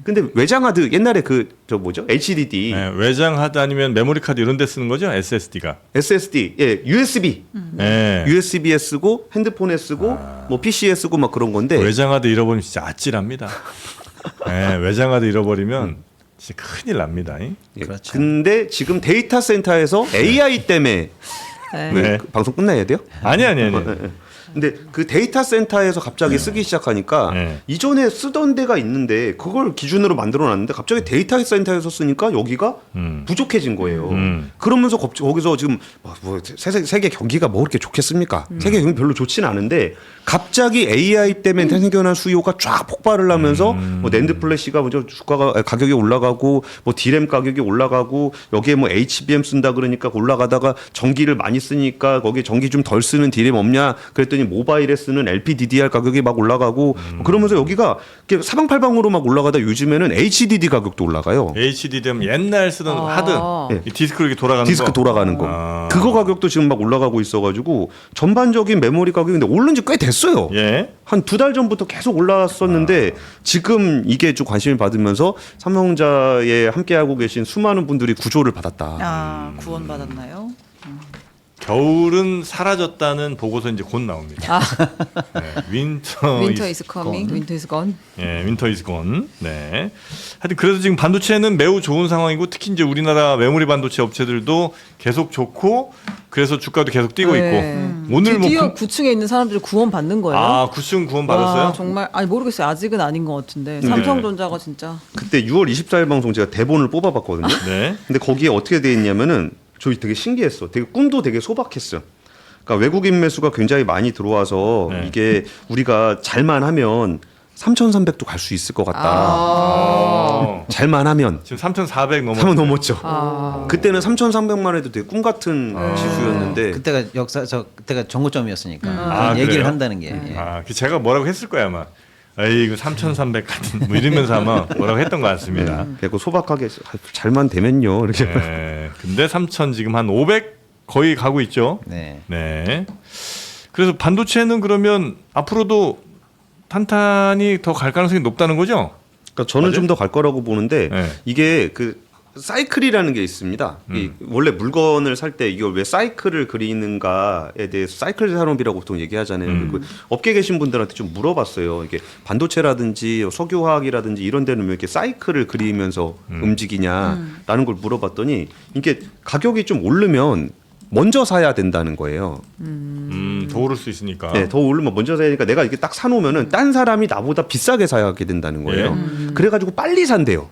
[SPEAKER 1] 근데 외장하드 옛날에 저 뭐죠? HDD,
[SPEAKER 3] 네, 외장하드 아니면 메모리 카드 이런 데 쓰는 거죠? SSD가.
[SPEAKER 1] SSD, USB,
[SPEAKER 3] 네.
[SPEAKER 1] USB에 쓰고 핸드폰에 쓰고 뭐 PC에 쓰고 막 그런 건데
[SPEAKER 3] 외장하드 잃어버리면 진짜 아찔합니다. 네, 외장하드 잃어버리면 진짜 큰일 납니다.
[SPEAKER 1] 예.
[SPEAKER 2] 그렇죠.
[SPEAKER 1] 근데 지금 데이터 센터에서 AI 때문에
[SPEAKER 4] 네.
[SPEAKER 1] 왜
[SPEAKER 3] 네.
[SPEAKER 1] 방송 끝나야 돼요?
[SPEAKER 3] 아니.
[SPEAKER 1] 근데 그 데이터 센터에서 갑자기 쓰기 시작하니까
[SPEAKER 3] 네.
[SPEAKER 1] 이전에 쓰던 데가 있는데 그걸 기준으로 만들어 놨는데 갑자기 데이터 센터에서 쓰니까 여기가 부족해진 거예요. 그러면서 거기서 지금 뭐 세계 경기가 뭐 그렇게 좋겠습니까? 세계 경기 별로 좋지는 않은데 갑자기 AI 때문에 생겨난 수요가 쫙 폭발을 하면서 뭐 낸드 플래시가 먼저 주가가 가격이 올라가고 뭐 디램 가격이 올라가고 여기에 뭐 HBM 쓴다 그러니까 올라가다가 전기를 많이 쓰니까 거기에 전기 좀 덜 쓰는 디램 없냐 그랬더니 모바일에 쓰는 LPDDR 가격이 막 올라가고 그러면서 여기가 이렇게 사방팔방으로 막 올라가다 요즘에는 HDD 가격도 올라가요.
[SPEAKER 3] HDD 옛날 쓰던
[SPEAKER 4] 아.
[SPEAKER 3] 하드 이 디스크로 이렇게 돌아가는
[SPEAKER 1] 디스크
[SPEAKER 3] 거.
[SPEAKER 1] 돌아가는 거.
[SPEAKER 3] 아.
[SPEAKER 1] 그거 가격도 지금 막 올라가고 있어가지고 전반적인 메모리 가격이 근데 오른 지 꽤 됐어요.
[SPEAKER 3] 예.
[SPEAKER 1] 한 2달 전부터 계속 올라왔었는데 지금 이게 좀 관심을 받으면서 삼성전자에 함께하고 계신 수많은 분들이 구조를 받았다.
[SPEAKER 5] 아, 구원 받았나요?
[SPEAKER 3] 겨울은 사라졌다는 보고서 이제 곧 나옵니다. 네, 윈터
[SPEAKER 4] 윈터 이즈 커밍, 윈터 이즈 건.
[SPEAKER 3] 예, 윈터 이즈 건. 네. 하여튼 그래서 지금 반도체는 매우 좋은 상황이고 특히 이제 우리나라 메모리 반도체 업체들도 계속 좋고 그래서 주가도 계속 뛰고
[SPEAKER 4] 네.
[SPEAKER 3] 있고 오늘 뭐
[SPEAKER 4] 드디어 9층에 있는 사람들이 구원 받는 거예요.
[SPEAKER 3] 아, 9층 구원 받았어요?
[SPEAKER 4] 와, 정말 아니 모르겠어요. 아직은 아닌 것 같은데 삼성전자가 진짜
[SPEAKER 1] 그때 6월 24일 방송 제가 대본을 뽑아봤거든요.
[SPEAKER 3] 네.
[SPEAKER 1] 근데 거기에 어떻게 돼 있냐면은 저희 되게 신기했어. 되게 꿈도 되게 소박했어. 그러니까 외국인 매수가 굉장히 많이 들어와서
[SPEAKER 3] 네.
[SPEAKER 1] 이게 우리가 잘만 하면 3,300도 갈 수 있을 것 같다.
[SPEAKER 3] 어.
[SPEAKER 1] 잘만 하면
[SPEAKER 3] 지금 3,400 넘었.
[SPEAKER 1] 한번 넘었죠.
[SPEAKER 4] 아.
[SPEAKER 1] 그때는 3,300만 해도 되게 꿈 같은 지수였는데
[SPEAKER 2] 그때가 그때가 정고점이었으니까
[SPEAKER 3] 아,
[SPEAKER 2] 그런 얘기를
[SPEAKER 3] 그래요?
[SPEAKER 2] 한다는 게. 예.
[SPEAKER 3] 아, 제가 뭐라고 했을 거야 아마. 에이, 이거 3,300 같은 뭐 이러면서 아마 뭐라고 했던 것 같습니다.
[SPEAKER 1] 그리고 소박하게 잘만 되면요 이렇게.
[SPEAKER 3] 네. 근데 3,000 지금 한 500 거의 가고 있죠.
[SPEAKER 2] 네.
[SPEAKER 3] 네. 그래서 반도체는 그러면 앞으로도 탄탄히 더 갈 가능성이 높다는 거죠?
[SPEAKER 1] 그러니까 저는
[SPEAKER 3] 맞아요?
[SPEAKER 1] 좀 더 갈 거라고 보는데
[SPEAKER 3] 네.
[SPEAKER 1] 이게 그 사이클이라는 게 있습니다. 원래 물건을 살 때 이걸 왜 사이클을 그리는가에 대해서 사이클 산업이라고 보통 얘기하잖아요. 그 업계 계신 분들한테 좀 물어봤어요. 이게 반도체라든지 석유화학이라든지 이런 데는 왜 이렇게 사이클을 그리면서 움직이냐라는 걸 물어봤더니 이게 가격이 좀 오르면 먼저 사야 된다는 거예요.
[SPEAKER 3] 더 오를 수 있으니까.
[SPEAKER 1] 네, 더 오르면 먼저 사야 되니까 내가 이렇게 딱 사놓으면은 딴 사람이 나보다 비싸게 사야 하게 된다는 거예요. 그래가지고 빨리 산대요.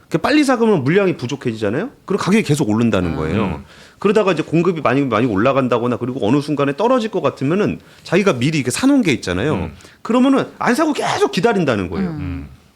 [SPEAKER 1] 그 빨리 사그면 물량이 부족해지잖아요. 그리고 가격이 계속 오른다는 거예요. 그러다가 이제 공급이 많이 올라간다거나 그리고 어느 순간에 떨어질 것 같으면은 자기가 미리 이렇게 사놓은 게 있잖아요. 그러면은 안 사고 계속 기다린다는 거예요.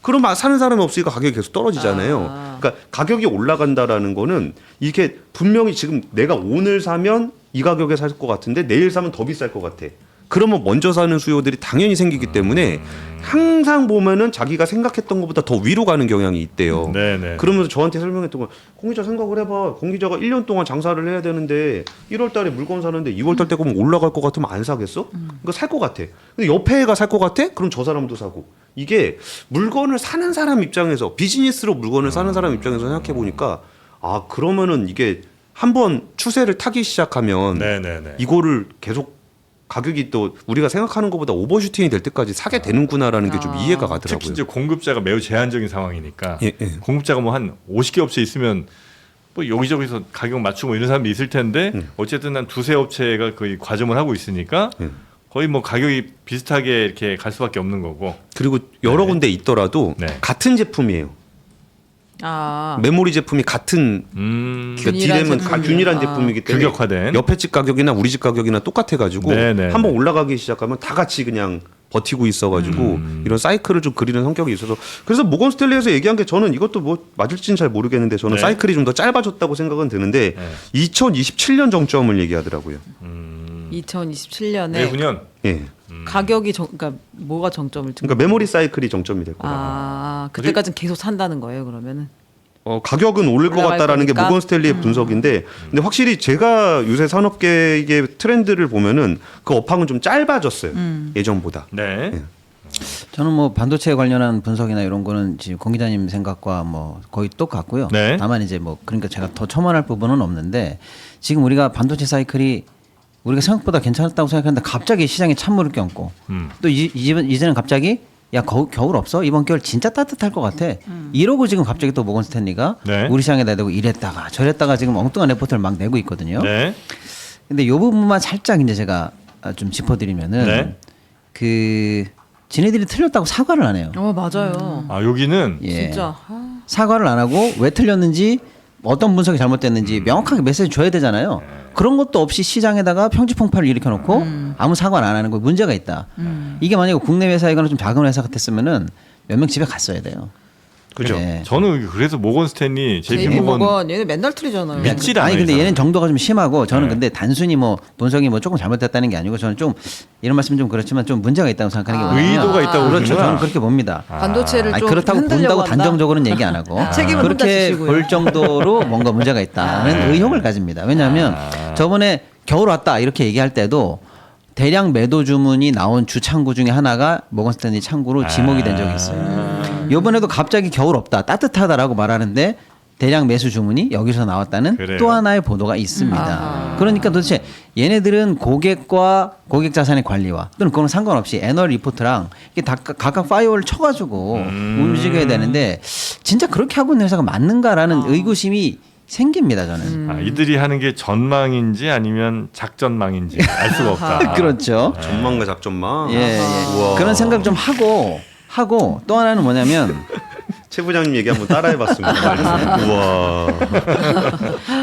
[SPEAKER 1] 그럼 사는 사람이 없으니까 가격이 계속 떨어지잖아요. 그러니까 가격이 올라간다라는 거는 이게 분명히 지금 내가 오늘 사면 이 가격에 살 것 같은데 내일 사면 더 비쌀 것 같아. 그러면 먼저 사는 수요들이 당연히 생기기 때문에 항상 보면은 자기가 생각했던 것보다 더 위로 가는 경향이 있대요.
[SPEAKER 3] 네네.
[SPEAKER 1] 그러면서 저한테 설명했던 건 공기자 생각을 해봐. 공기자가 1년 동안 장사를 해야 되는데 1월 달에 물건 사는데 2월 달 되면 올라갈 것 같으면 안 사겠어? 그러니까 살 것 같아. 근데 옆에 애가 살 것 같아? 그럼 저 사람도 사고. 이게 물건을 사는 사람 입장에서 비즈니스로 물건을 사는 사람 입장에서 생각해 보니까 아 그러면은 이게 한번 추세를 타기 시작하면
[SPEAKER 3] 네네네.
[SPEAKER 1] 이거를 계속 가격이 또 우리가 생각하는 것보다 오버슈팅이 될 때까지 사게 되는구나라는 게 좀 이해가 가더라고요.
[SPEAKER 3] 특히 이제 공급자가 매우 제한적인 상황이니까
[SPEAKER 1] 예, 예.
[SPEAKER 3] 공급자가 뭐 한 50개 업체 있으면 뭐 여기저기서 가격 맞추고 이런 사람이 있을 텐데 어쨌든 한 두세 업체가 거의 과점을 하고 있으니까 거의 뭐 가격이 비슷하게 이렇게 갈 수밖에 없는 거고.
[SPEAKER 1] 그리고 여러 군데 있더라도
[SPEAKER 3] 네.
[SPEAKER 1] 같은 제품이에요.
[SPEAKER 4] 아.
[SPEAKER 1] 메모리 제품이 같은 그러니까
[SPEAKER 4] 균일한
[SPEAKER 1] 디램은
[SPEAKER 4] 제품이요.
[SPEAKER 1] 균일한 제품이기 때문에
[SPEAKER 3] 규격화된.
[SPEAKER 1] 옆에 집 가격이나 우리 집 가격이나 똑같아가지고
[SPEAKER 3] 네네.
[SPEAKER 1] 한번 올라가기 시작하면 다 같이 그냥 버티고 있어가지고 이런 사이클을 좀 그리는 성격이 있어서 그래서 모건 스탠리에서 얘기한 게 저는 이것도 뭐 맞을지는 잘 모르겠는데 저는
[SPEAKER 3] 네.
[SPEAKER 1] 사이클이 좀 더 짧아졌다고 생각은 드는데
[SPEAKER 3] 네.
[SPEAKER 1] 2027년 정점을 얘기하더라고요.
[SPEAKER 4] 2027년에
[SPEAKER 3] 내후년.
[SPEAKER 1] 예.
[SPEAKER 4] 가격이 그러니까 뭐가 정점을 찍는
[SPEAKER 1] 그러니까 메모리 사이클이 정점이 될 거다.
[SPEAKER 4] 아, 그때까지는 계속 산다는 거예요, 그러면은.
[SPEAKER 1] 가격은 오를 것
[SPEAKER 4] 올라갈
[SPEAKER 1] 같다라는 게
[SPEAKER 4] 거니까?
[SPEAKER 1] 모건 스탠리의 분석인데 근데 확실히 제가 요새 산업계의 트렌드를 보면은 그 업황은 좀 짧아졌어요. 예전보다.
[SPEAKER 3] 네.
[SPEAKER 2] 저는 뭐 반도체 관련한 분석이나 이런 거는 지금 공 기자님 생각과 뭐 거의 똑같고요.
[SPEAKER 3] 네.
[SPEAKER 2] 다만 이제 뭐 그러니까 제가 더 첨언할 부분은 없는데 지금 우리가 반도체 사이클이 우리가 생각보다 괜찮았다고 생각했는데 갑자기 시장에 찬물을 껴안고 또 이제는 갑자기 야 겨울 없어? 이번 겨울 진짜 따뜻할 것 같아. 이러고 지금 갑자기 또 모건 스탠리가
[SPEAKER 3] 네.
[SPEAKER 2] 우리 시장에다 대고 이랬다가 저랬다가 지금 엉뚱한 레포트를 막 내고 있거든요.
[SPEAKER 3] 네.
[SPEAKER 2] 근데 이 부분만 살짝 이제 제가 좀 짚어드리면은
[SPEAKER 3] 네.
[SPEAKER 2] 그 지네들이 틀렸다고 사과를 안 해요.
[SPEAKER 4] 맞아요.
[SPEAKER 3] 아 여기는
[SPEAKER 2] 예.
[SPEAKER 4] 진짜.
[SPEAKER 2] 사과를 안 하고 왜 틀렸는지 어떤 분석이 잘못됐는지 명확하게 메시지 줘야 되잖아요. 그런 것도 없이 시장에다가 평지풍파를 일으켜놓고 아무 사과를 안 하는 거 문제가 있다. 이게 만약에 국내 회사이거나 좀 작은 회사 같았으면은 몇 명 집에 갔어야 돼요.
[SPEAKER 1] 그죠.
[SPEAKER 2] 네.
[SPEAKER 3] 저는 그래서 모건 스탠리, JP
[SPEAKER 4] JP
[SPEAKER 3] 모건
[SPEAKER 4] 모건 얘네 맨날 틀리잖아요.
[SPEAKER 3] 믿질
[SPEAKER 2] 아니
[SPEAKER 3] 않아요,
[SPEAKER 2] 근데
[SPEAKER 3] 이
[SPEAKER 2] 얘는
[SPEAKER 3] 사람은.
[SPEAKER 2] 정도가 좀 심하고 저는
[SPEAKER 3] 네.
[SPEAKER 2] 근데 단순히 뭐 분석이 뭐 조금 잘못됐다는 게 아니고 저는 좀 이런 말씀 좀 그렇지만 좀 문제가 있다고 생각하는 게 뭐냐면
[SPEAKER 3] 의도가 있다고
[SPEAKER 2] 그렇죠.
[SPEAKER 3] 보는구나.
[SPEAKER 2] 저는 그렇게 봅니다.
[SPEAKER 4] 반도체를
[SPEAKER 2] 아니,
[SPEAKER 4] 좀
[SPEAKER 2] 그렇다고
[SPEAKER 4] 흔들려고
[SPEAKER 2] 본다고
[SPEAKER 4] 한다?
[SPEAKER 2] 단정적으로는 얘기 안 하고
[SPEAKER 4] 책임을 혼자
[SPEAKER 2] 그렇게
[SPEAKER 4] 지시고요.
[SPEAKER 2] 볼 정도로 뭔가 문제가 있다는 의혹을 가집니다. 왜냐하면 저번에 겨울 왔다 이렇게 얘기할 때도 대량 매도 주문이 나온 주 창구 중에 하나가 모건 스탠리 창구로 지목이 된 적이 있어요. 이번에도 갑자기 겨울 없다 따뜻하다라고 말하는데 대량 매수 주문이 여기서 나왔다는
[SPEAKER 3] 그래요?
[SPEAKER 2] 또 하나의 보도가 있습니다.
[SPEAKER 4] 아하.
[SPEAKER 2] 그러니까 도대체 얘네들은 고객과 고객 자산의 관리와 또는 그건 상관없이 애널 리포트랑 이게 다 각각 파이어를 쳐가지고 움직여야 되는데 진짜 그렇게 하고 있는 회사가 맞는가라는 의구심이 생깁니다 저는.
[SPEAKER 3] 아, 이들이 하는 게 전망인지 아니면 작전망인지 알 수가 없다.
[SPEAKER 2] 그렇죠.
[SPEAKER 1] 전망과 작전망.
[SPEAKER 2] 예, 예.
[SPEAKER 1] 우와.
[SPEAKER 2] 그런 생각 좀 하고 또 하나는 뭐냐면
[SPEAKER 1] 최 부장님 얘기 한번 따라해봤습니다. 우와.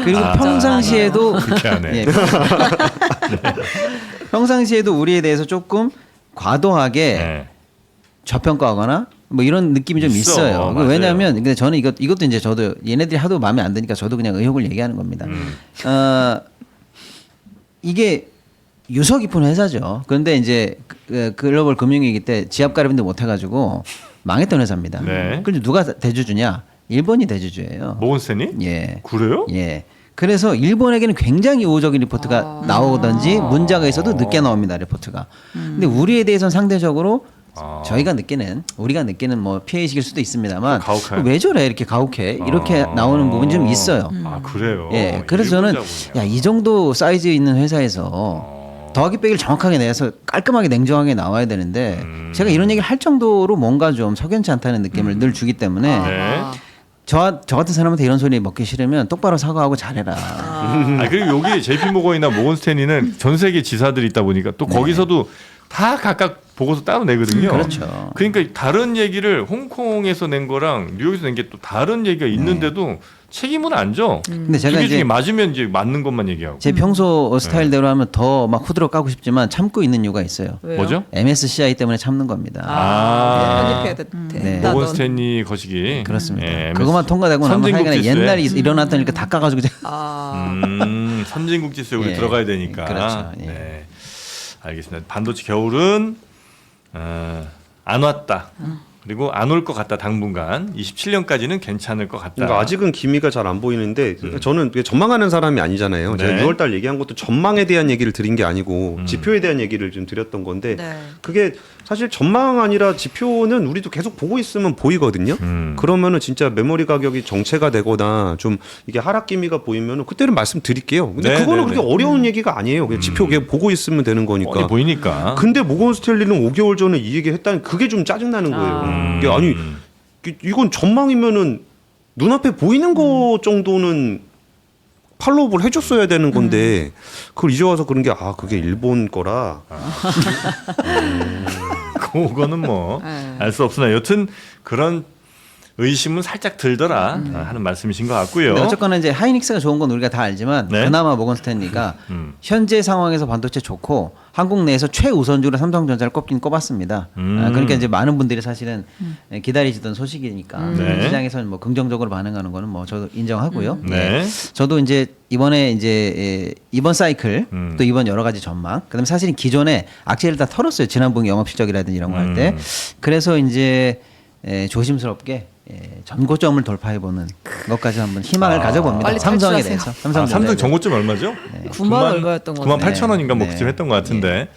[SPEAKER 2] 그리고 평상시에도
[SPEAKER 3] 그렇게 하네.
[SPEAKER 2] 예. 평상시에도 우리에 대해서 조금 과도하게
[SPEAKER 3] 네.
[SPEAKER 2] 저평가하거나 뭐 이런 느낌이 좀
[SPEAKER 3] 있어.
[SPEAKER 2] 있어요.
[SPEAKER 3] 맞아요.
[SPEAKER 2] 왜냐하면 근데 저는 이것도 이제 저도 얘네들이 하도 마음에 안 드니까 저도 그냥 의혹을 얘기하는 겁니다. 이게 유서 깊은 회사죠. 그런데 이제 글로벌 금융위기 때 지압 가리비도 못 해가지고 망했던 회사입니다.
[SPEAKER 3] 네.
[SPEAKER 2] 그런데 누가 대주주냐? 일본이 대주주예요.
[SPEAKER 3] 모건 스탠리?
[SPEAKER 2] 예.
[SPEAKER 3] 그래요?
[SPEAKER 2] 예. 그래서 일본에게는 굉장히 우호적인 리포트가 나오든지 문제가 있어도 늦게 나옵니다 리포트가. 근데 우리에 대해서는 상대적으로 우리가 느끼는 뭐 피해의식일 수도 있습니다만
[SPEAKER 3] 가혹해.
[SPEAKER 2] 왜 저래 이렇게 가혹해 이렇게 나오는 부분이 좀 있어요.
[SPEAKER 3] 아 그래요.
[SPEAKER 2] 예. 그래서 저는 야 이 정도 사이즈 있는 회사에서 더하기 빼기를 정확하게 내서 깔끔하게 냉정하게 나와야 되는데 제가 이런 얘기를 할 정도로 뭔가 좀 석연치 않다는 느낌을 늘 주기 때문에
[SPEAKER 3] 네.
[SPEAKER 2] 저 같은 사람한테 이런 소리 먹기 싫으면 똑바로 사과하고 잘해라.
[SPEAKER 3] 아 그리고 여기 JP 모건이나 모건 스탠리는 전 세계 지사들이 있다 보니까 또 거기서도 다 각각 보고서 따로 내거든요.
[SPEAKER 2] 그렇죠.
[SPEAKER 3] 그러니까 다른 얘기를 홍콩에서 낸 거랑 뉴욕에서 낸 게 또 다른 얘기가 있는데도 책임은 안 져.
[SPEAKER 2] 근데 제가
[SPEAKER 3] 두개
[SPEAKER 2] 이제
[SPEAKER 3] 중에 맞으면 이제 맞는 것만 얘기하고.
[SPEAKER 2] 제 평소 스타일대로 하면 더 막 후드러 까고 싶지만 참고 있는 이유가 있어요.
[SPEAKER 4] 왜요?
[SPEAKER 3] 뭐죠?
[SPEAKER 2] MSCI 때문에 참는 겁니다.
[SPEAKER 4] 편집해야 돼.
[SPEAKER 2] 네.
[SPEAKER 4] 나
[SPEAKER 3] 모건
[SPEAKER 4] 넌-
[SPEAKER 3] 스탠리 거시기.
[SPEAKER 2] 그렇습니다.
[SPEAKER 3] 예,
[SPEAKER 2] 그것만 통과되고 나면
[SPEAKER 3] 선진국
[SPEAKER 2] 하여간
[SPEAKER 3] 지수에.
[SPEAKER 2] 옛날에 일어났던 일까 다 까가지고
[SPEAKER 3] 선진국 지수에 우리
[SPEAKER 2] 예.
[SPEAKER 3] 들어가야 되니까.
[SPEAKER 2] 그렇죠. 예.
[SPEAKER 3] 네. 알겠습니다. 반도체 겨울은 안 왔다. 그리고 안 올 것 같다. 당분간 27년까지는 괜찮을 것 같다.
[SPEAKER 1] 그러니까 아직은 기미가 잘 안 보이는데 저는 전망하는 사람이 아니잖아요. 제가
[SPEAKER 3] 네.
[SPEAKER 1] 6월달 얘기한 것도 전망에 대한 얘기를 드린 게 아니고 지표에 대한 얘기를 좀 드렸던 건데
[SPEAKER 5] 네.
[SPEAKER 1] 그게 사실 전망 아니라 지표는 우리도 계속 보고 있으면 보이거든요. 그러면은 진짜 메모리 가격이 정체가 되거나 좀 이게 하락 기미가 보이면은 그때는 말씀드릴게요. 근데
[SPEAKER 3] 네,
[SPEAKER 1] 그거는
[SPEAKER 3] 네,
[SPEAKER 1] 그렇게
[SPEAKER 3] 네.
[SPEAKER 1] 어려운 얘기가 아니에요. 그냥 지표 그냥 보고 있으면 되는 거니까.
[SPEAKER 3] 뻔히 보이니까.
[SPEAKER 1] 근데 모건 스탠리는 5개월 전에 이 얘기 했다니 그게 좀 짜증나는 거예요. 이게 아니 이건 전망이면은 눈앞에 보이는 거 정도는 팔로우를 해줬어야 되는 건데 그걸 이제 와서 그런 게 그게 일본 거라
[SPEAKER 3] 그거는 뭐 알
[SPEAKER 4] 네.
[SPEAKER 3] 수 없으나 여튼 그런 의심은 살짝 들더라 하는 말씀이신 것 같고요.
[SPEAKER 2] 근데 어쨌거나 이제 하이닉스가 좋은 건 우리가 다 알지만
[SPEAKER 3] 네.
[SPEAKER 2] 그나마 모건 스탠리가 현재 상황에서 반도체 좋고 한국 내에서 최우선주로 삼성전자를 꼽긴 꼽았습니다. 그러니까 이제 많은 분들이 사실은 기다리시던 소식이니까
[SPEAKER 3] 네.
[SPEAKER 2] 시장에서는 뭐 긍정적으로 반응하는 거는 뭐 저도 인정하고요.
[SPEAKER 3] 네.
[SPEAKER 2] 저도 이제 이번에 이제 이번 사이클 또 이번 여러 가지 전망 그다음에 사실은 기존에 악재를 다 털었어요. 지난 분기 영업 실적이라든지 이런 거 할 때. 그래서 이제 조심스럽게 전고점을 돌파해보는 것까지 한번 희망을 가져봅니다.
[SPEAKER 4] 빨리
[SPEAKER 2] 삼성에
[SPEAKER 4] 탈출하세요.
[SPEAKER 2] 대해서. 삼성
[SPEAKER 3] 삼성 정고점 얼마죠?
[SPEAKER 4] 9만 얼마였던 것
[SPEAKER 3] 9만
[SPEAKER 4] 같아요.
[SPEAKER 3] 8천 원인가 뭐
[SPEAKER 2] 네.
[SPEAKER 3] 그쯤 했던 것 같은데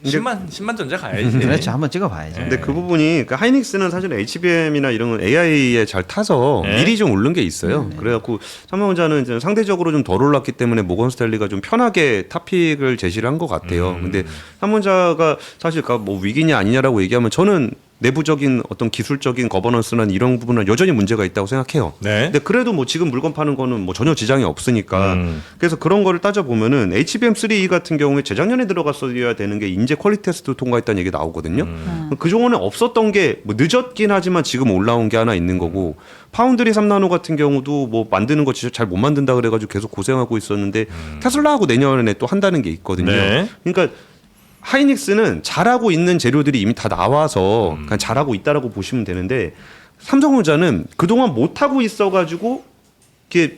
[SPEAKER 3] 10만 전자 가야지.
[SPEAKER 2] 그렇죠. 한번 찍어봐야죠.
[SPEAKER 1] 근데 그 부분이 그 하이닉스는 사실 HBM이나 이런 건 AI에 잘 타서
[SPEAKER 3] 네.
[SPEAKER 1] 미리 좀 오른 게 있어요. 그래갖고 삼성전자는 이제 상대적으로 좀 덜 올랐기 때문에 모건 스탠리가 좀 편하게 탑픽을 제시를 한 것 같아요. 근데 삼성전자가 사실 뭐 위기냐 아니냐라고 얘기하면 저는 내부적인 어떤 기술적인 거버넌스나 이런 부분은 여전히 문제가 있다고 생각해요.
[SPEAKER 3] 네.
[SPEAKER 1] 근데 그래도 뭐 지금 물건 파는 거는 뭐 전혀 지장이 없으니까 그래서 그런 거를 따져 보면은 HBM3E 같은 경우에 재작년에 들어갔어야 되는 게 인재 퀄리티 테스트 통과했다는 얘기 나오거든요. 그 종원에 없었던 게 뭐 늦었긴 하지만 지금 올라온 게 하나 있는 거고 파운드리 3나노 같은 경우도 뭐 만드는 거 진짜 잘 못 만든다 그래가지고 계속 고생하고 있었는데 테슬라하고 내년에 또 한다는 게 있거든요.
[SPEAKER 3] 네.
[SPEAKER 1] 그러니까 하이닉스는 잘하고 있는 재료들이 이미 다 나와서 그냥 잘하고 있다라고 보시면 되는데 삼성전자는 그동안 못하고 있어가지고 이게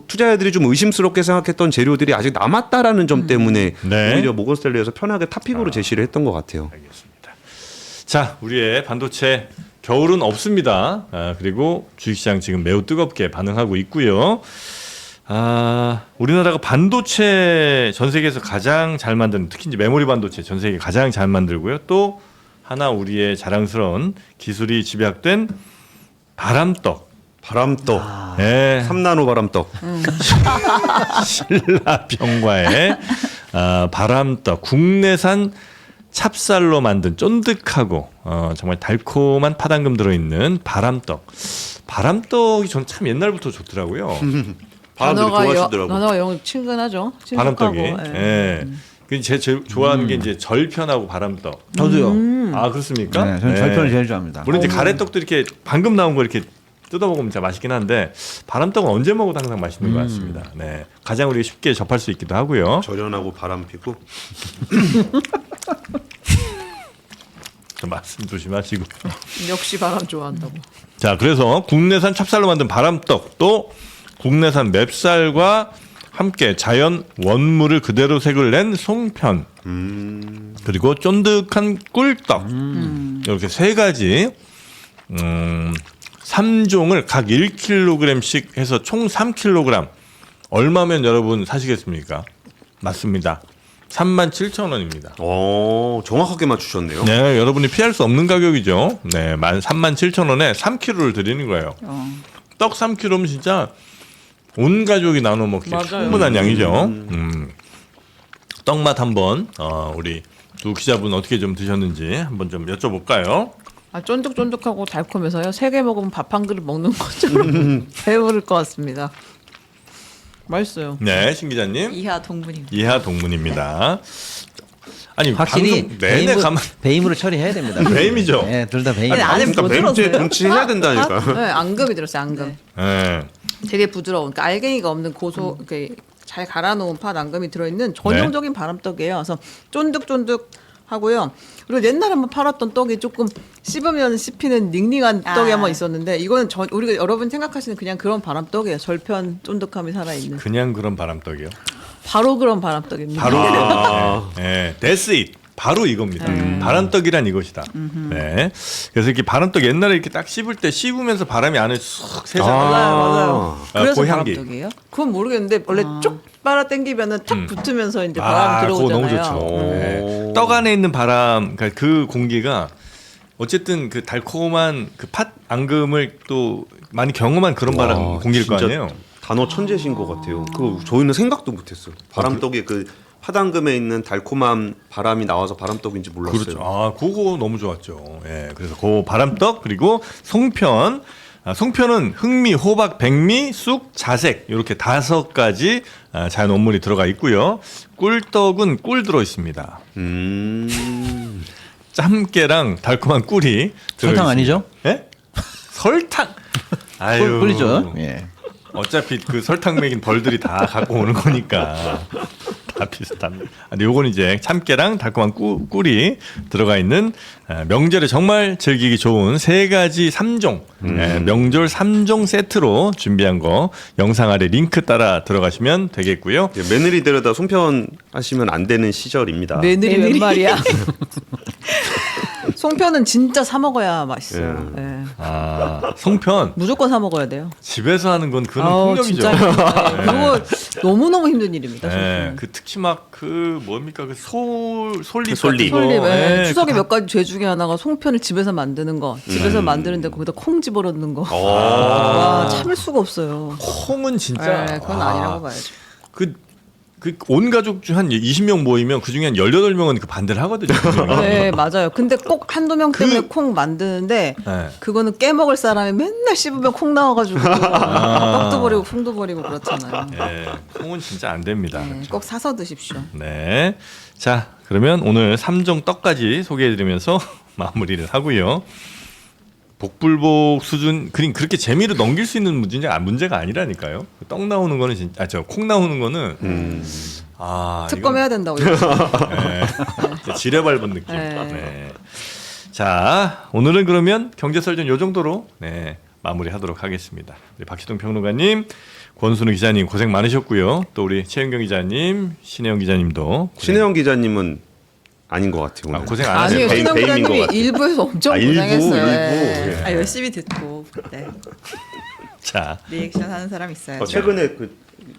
[SPEAKER 1] 투자자들이 좀 의심스럽게 생각했던 재료들이 아직 남았다라는 점 때문에
[SPEAKER 3] 네.
[SPEAKER 1] 오히려 모건스탠리에서 편하게 탑픽으로 제시를 했던 것 같아요.
[SPEAKER 3] 알겠습니다. 자, 우리의 반도체 겨울은 없습니다. 그리고 주식시장 지금 매우 뜨겁게 반응하고 있고요. 우리나라가 반도체 전 세계에서 가장 잘 만드는, 특히 이제 메모리 반도체 전 세계 가장 잘 만들고요. 또 하나 우리의 자랑스러운 기술이 집약된 바람떡.
[SPEAKER 1] 바람떡.
[SPEAKER 3] 네.
[SPEAKER 1] 3나노 바람떡.
[SPEAKER 3] 신라병과의 바람떡, 국내산 찹쌀로 만든 쫀득하고 정말 달콤한 파당금 들어있는 바람떡. 바람떡이 전 참 옛날부터 좋더라고요.
[SPEAKER 1] 바람들이 좋아하시더라고.
[SPEAKER 4] 단어가 영 친근하죠.
[SPEAKER 3] 바람떡이.
[SPEAKER 4] 친숙하고,
[SPEAKER 3] 예. 제일 좋아하는 게 이제 절편하고 바람떡.
[SPEAKER 2] 저도요.
[SPEAKER 3] 아, 그렇습니까?
[SPEAKER 2] 네, 저는 절편을 제일 좋아합니다.
[SPEAKER 3] 물론 이제 가래떡도 이렇게 방금 나온 거 이렇게 뜯어 먹으면 진짜 맛있긴 한데 바람떡은 언제 먹어도 항상 맛있는 것 같습니다. 네, 가장 우리가 쉽게 접할 수 있기도 하고요.
[SPEAKER 1] 절연하고 바람 피고.
[SPEAKER 3] 좀 말씀 조심하시고.
[SPEAKER 4] 역시 바람 좋아한다고.
[SPEAKER 3] 자, 그래서 국내산 찹쌀로 만든 바람떡, 또 국내산 맵쌀과 함께 자연 원물을 그대로 색을 낸 송편, 그리고 쫀득한 꿀떡, 이렇게 세 가지 3종을 각 1kg씩 해서 총 3kg. 얼마면 여러분 사시겠습니까? 맞습니다. 37,000원입니다.
[SPEAKER 1] 정확하게 맞추셨네요.
[SPEAKER 3] 네, 여러분이 피할 수 없는 가격이죠. 네, 37,000원에 3kg를 드리는 거예요. 떡 3kg면 진짜 온 가족이 나눠 먹기
[SPEAKER 4] 맞아요.
[SPEAKER 3] 충분한 양이죠. 떡맛 한번 우리 두 기자분 어떻게 좀 드셨는지 한번 좀 여쭤볼까요?
[SPEAKER 4] 쫀득쫀득하고 달콤해서요. 3개 먹으면 밥 한 그릇 먹는 것처럼 배부를 것 같습니다. 맛있어요.
[SPEAKER 3] 네, 신 기자님.
[SPEAKER 5] 이하 동문입니다.
[SPEAKER 3] 이하 동문입니다. 아니
[SPEAKER 2] 확실히
[SPEAKER 3] 방송 내내 가만
[SPEAKER 2] 배임으로 처리해야 됩니다.
[SPEAKER 3] 배임이죠.
[SPEAKER 2] 네, 둘 다 배임.
[SPEAKER 4] 아니, 안에
[SPEAKER 1] 그러니까
[SPEAKER 4] 부드러워요.
[SPEAKER 1] 뱀째 동치해야 된다니까.
[SPEAKER 4] 네, 앙금이 들었어요. 앙금.
[SPEAKER 3] 네.
[SPEAKER 4] 되게 부드러운. 그러니까 알갱이가 없는 고소. 이렇게 잘 갈아놓은 팥 앙금이 들어있는 전형적인 바람떡이에요. 그래서 쫀득쫀득하고요. 그리고 옛날에 한번 팔았던 떡이 조금 씹으면 씹히는 닝닝한 떡이 한번 있었는데 이거는 우리가 여러분 생각하시는 그냥 그런 바람떡이에요. 절편 쫀득함이 살아있는.
[SPEAKER 3] 그냥 그런 바람떡이요.
[SPEAKER 4] 바로 그런 바람떡입니다.
[SPEAKER 1] 아,
[SPEAKER 3] 네, that's it. 바로 이겁니다. 바람떡이란 이것이다. 네. 그래서 이렇게 바람떡 옛날에 이렇게 딱 씹을 때 씹으면서 바람이 안에 쑥 세상.
[SPEAKER 4] 맞아요. 그래서
[SPEAKER 3] 그 향기.
[SPEAKER 5] 바람떡이에요?
[SPEAKER 4] 그건 모르겠는데 원래 쭉 빨아 당기면은 탁 붙으면서 이제 바람
[SPEAKER 3] 그거
[SPEAKER 4] 들어오잖아요.
[SPEAKER 3] 너무 좋죠. 네. 떡 안에 있는 바람, 그러니까 그 공기가 어쨌든 그 달콤한 그 팥 앙금을 또 많이 경험한 그런 바람
[SPEAKER 1] 와,
[SPEAKER 3] 공기일 거
[SPEAKER 1] 진짜
[SPEAKER 3] 아니에요.
[SPEAKER 1] 단어 천재신 것 같아요. 그 저희는 생각도 못했어요. 바람떡에 그 파당금에 있는 달콤한 바람이 나와서 바람떡인지 몰랐어요.
[SPEAKER 3] 그렇죠. 그거 너무 좋았죠. 예, 그래서 그 바람떡 그리고 송편. 송편은 흑미, 호박, 백미, 쑥, 자색 이렇게 5가지 자연 원물이 들어가 있고요. 꿀떡은 꿀 들어 있습니다. 짬깨랑 달콤한 꿀이 들어
[SPEAKER 2] 설탕
[SPEAKER 3] 있습니다.
[SPEAKER 2] 아니죠?
[SPEAKER 3] 예? 설탕. 아유.
[SPEAKER 2] 꿀이죠. 예.
[SPEAKER 3] 어차피 그 설탕 먹인 벌들이 다 갖고 오는 거니까 다 비슷합니다. 근데 요건 이제 참깨랑 달콤한 꿀이 들어가 있는 명절에 정말 즐기기 좋은 3가지 3종 명절 3종 세트로 준비한 거 영상 아래 링크 따라 들어가시면 되겠고요.
[SPEAKER 1] 예, 며느리 데려다 송편 하시면 안 되는 시절입니다.
[SPEAKER 4] 며느리 웬 말이야? 송편은 진짜 사 먹어야 맛있어요. 예.
[SPEAKER 3] 송편
[SPEAKER 4] 무조건 사 먹어야 돼요.
[SPEAKER 3] 집에서 하는 건 그건
[SPEAKER 4] 아우,
[SPEAKER 3] 폭력이죠.
[SPEAKER 4] 진짜 힘들어요. 그거 너무너무 힘든 일입니다.
[SPEAKER 3] 네,
[SPEAKER 4] 송편.
[SPEAKER 3] 그 특히 막 그 뭡니까 그 솔잎
[SPEAKER 1] 솔잎.
[SPEAKER 3] 같은 거.
[SPEAKER 4] 솔잎.
[SPEAKER 3] 예,
[SPEAKER 4] 추석에
[SPEAKER 3] 그
[SPEAKER 4] 몇 가지 죄 중에 하나가 송편을 집에서 만드는 거. 집에서 만드는데 거기다 콩 집어넣는 거. 와, 참을 수가 없어요.
[SPEAKER 3] 콩은 진짜
[SPEAKER 4] 네, 그건 아니라고 봐야죠.
[SPEAKER 3] 그 그 온 가족 중 한 20명 모이면 그 중에 한 18명은 그 반대를 하거든요.
[SPEAKER 4] 네, 맞아요. 근데 꼭 한두 명 때문에 콩 만드는데
[SPEAKER 3] 네.
[SPEAKER 4] 그거는 깨먹을 사람이 맨날 씹으면 콩 나와가지고 떡도 버리고 콩도 버리고 그렇잖아요.
[SPEAKER 3] 예, 콩은 진짜 안 됩니다.
[SPEAKER 4] 네, 꼭 사서 드십시오.
[SPEAKER 3] 네. 자, 그러면 오늘 3종 떡까지 소개해드리면서 마무리를 하고요. 복불복 수준 그렇게 재미로 넘길 수 있는 문제가 아니라니까요. 떡 나오는 거는 진짜 콩 나오는 거는
[SPEAKER 4] 특검해야 된다고.
[SPEAKER 3] 네. 지뢰 밟은 느낌.
[SPEAKER 4] 네.
[SPEAKER 3] 네. 자, 오늘은 그러면 경제설전 요 정도로 마무리하도록 하겠습니다. 우리 박시동 평론가님, 권순우 기자님 고생 많으셨고요. 또 우리 최은경 기자님, 신혜영 기자님도
[SPEAKER 1] 신혜영 기자님은 아닌 것 같아요. 오늘.
[SPEAKER 3] 고생 안 하세요.
[SPEAKER 4] 아니요,
[SPEAKER 1] 배임-
[SPEAKER 4] 신영
[SPEAKER 1] 배임인 것
[SPEAKER 4] 기자님이
[SPEAKER 1] 같아요.
[SPEAKER 4] 일부에서 엄청
[SPEAKER 1] 일부.
[SPEAKER 4] 고생했어요.
[SPEAKER 1] 예.
[SPEAKER 5] 아, 열심히 듣고 네.
[SPEAKER 3] 자,
[SPEAKER 5] 리액션 하는 사람 있어요.
[SPEAKER 1] 최근에 그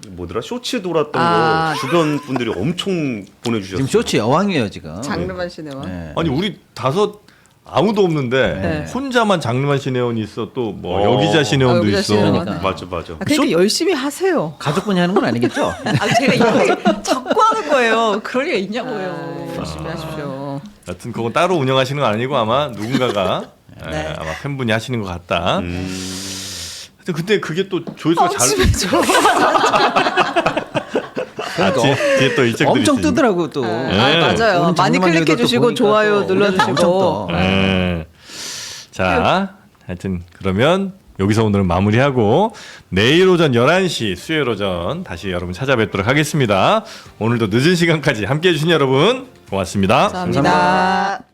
[SPEAKER 1] 뭐더라 쇼츠 돌았던
[SPEAKER 4] 아.
[SPEAKER 1] 거 주변 분들이 엄청 보내주셨어요.
[SPEAKER 2] 지금 쇼츠 여왕이에요 지금.
[SPEAKER 4] 장르만 시네와.
[SPEAKER 2] 네.
[SPEAKER 3] 아니 우리 다섯 아무도 없는데
[SPEAKER 4] 네.
[SPEAKER 3] 혼자만 장르만 신혜원이 있어 또 뭐 여기자 신혜원도
[SPEAKER 4] 여기자
[SPEAKER 3] 있어.
[SPEAKER 4] 신혜원.
[SPEAKER 2] 그러니까.
[SPEAKER 1] 맞아.
[SPEAKER 4] 그러니까 열심히 하세요.
[SPEAKER 2] 가족분이 하는 건 아니겠죠?
[SPEAKER 5] 아, 제가 이거 자꾸 하는 거예요. 그럴 리가 있냐고요.
[SPEAKER 4] 열심히 하십시오.
[SPEAKER 3] 여튼 그거 따로 운영하시는 건 아니고 아마 누군가가
[SPEAKER 5] 네.
[SPEAKER 3] 아마 팬분이 하시는 것 같다. 하여튼 근데 그게 또 조회수가 잘 뒤에 또 일정들이
[SPEAKER 2] 엄청
[SPEAKER 3] 있으니.
[SPEAKER 2] 뜨더라고 또.
[SPEAKER 3] 네.
[SPEAKER 4] 맞아요.
[SPEAKER 2] 오늘
[SPEAKER 4] 많이
[SPEAKER 2] 장르만
[SPEAKER 4] 클릭해
[SPEAKER 2] 읽어도
[SPEAKER 4] 주시고
[SPEAKER 2] 보니까
[SPEAKER 4] 좋아요
[SPEAKER 2] 또
[SPEAKER 4] 눌러주시고.
[SPEAKER 2] 엄청 떠.
[SPEAKER 3] 네. 자, 하여튼 그러면 여기서 오늘은 마무리하고 내일 오전 11시 수요일 오전 다시 여러분 찾아뵙도록 하겠습니다. 오늘도 늦은 시간까지 함께해 주신 여러분 고맙습니다.
[SPEAKER 4] 감사합니다.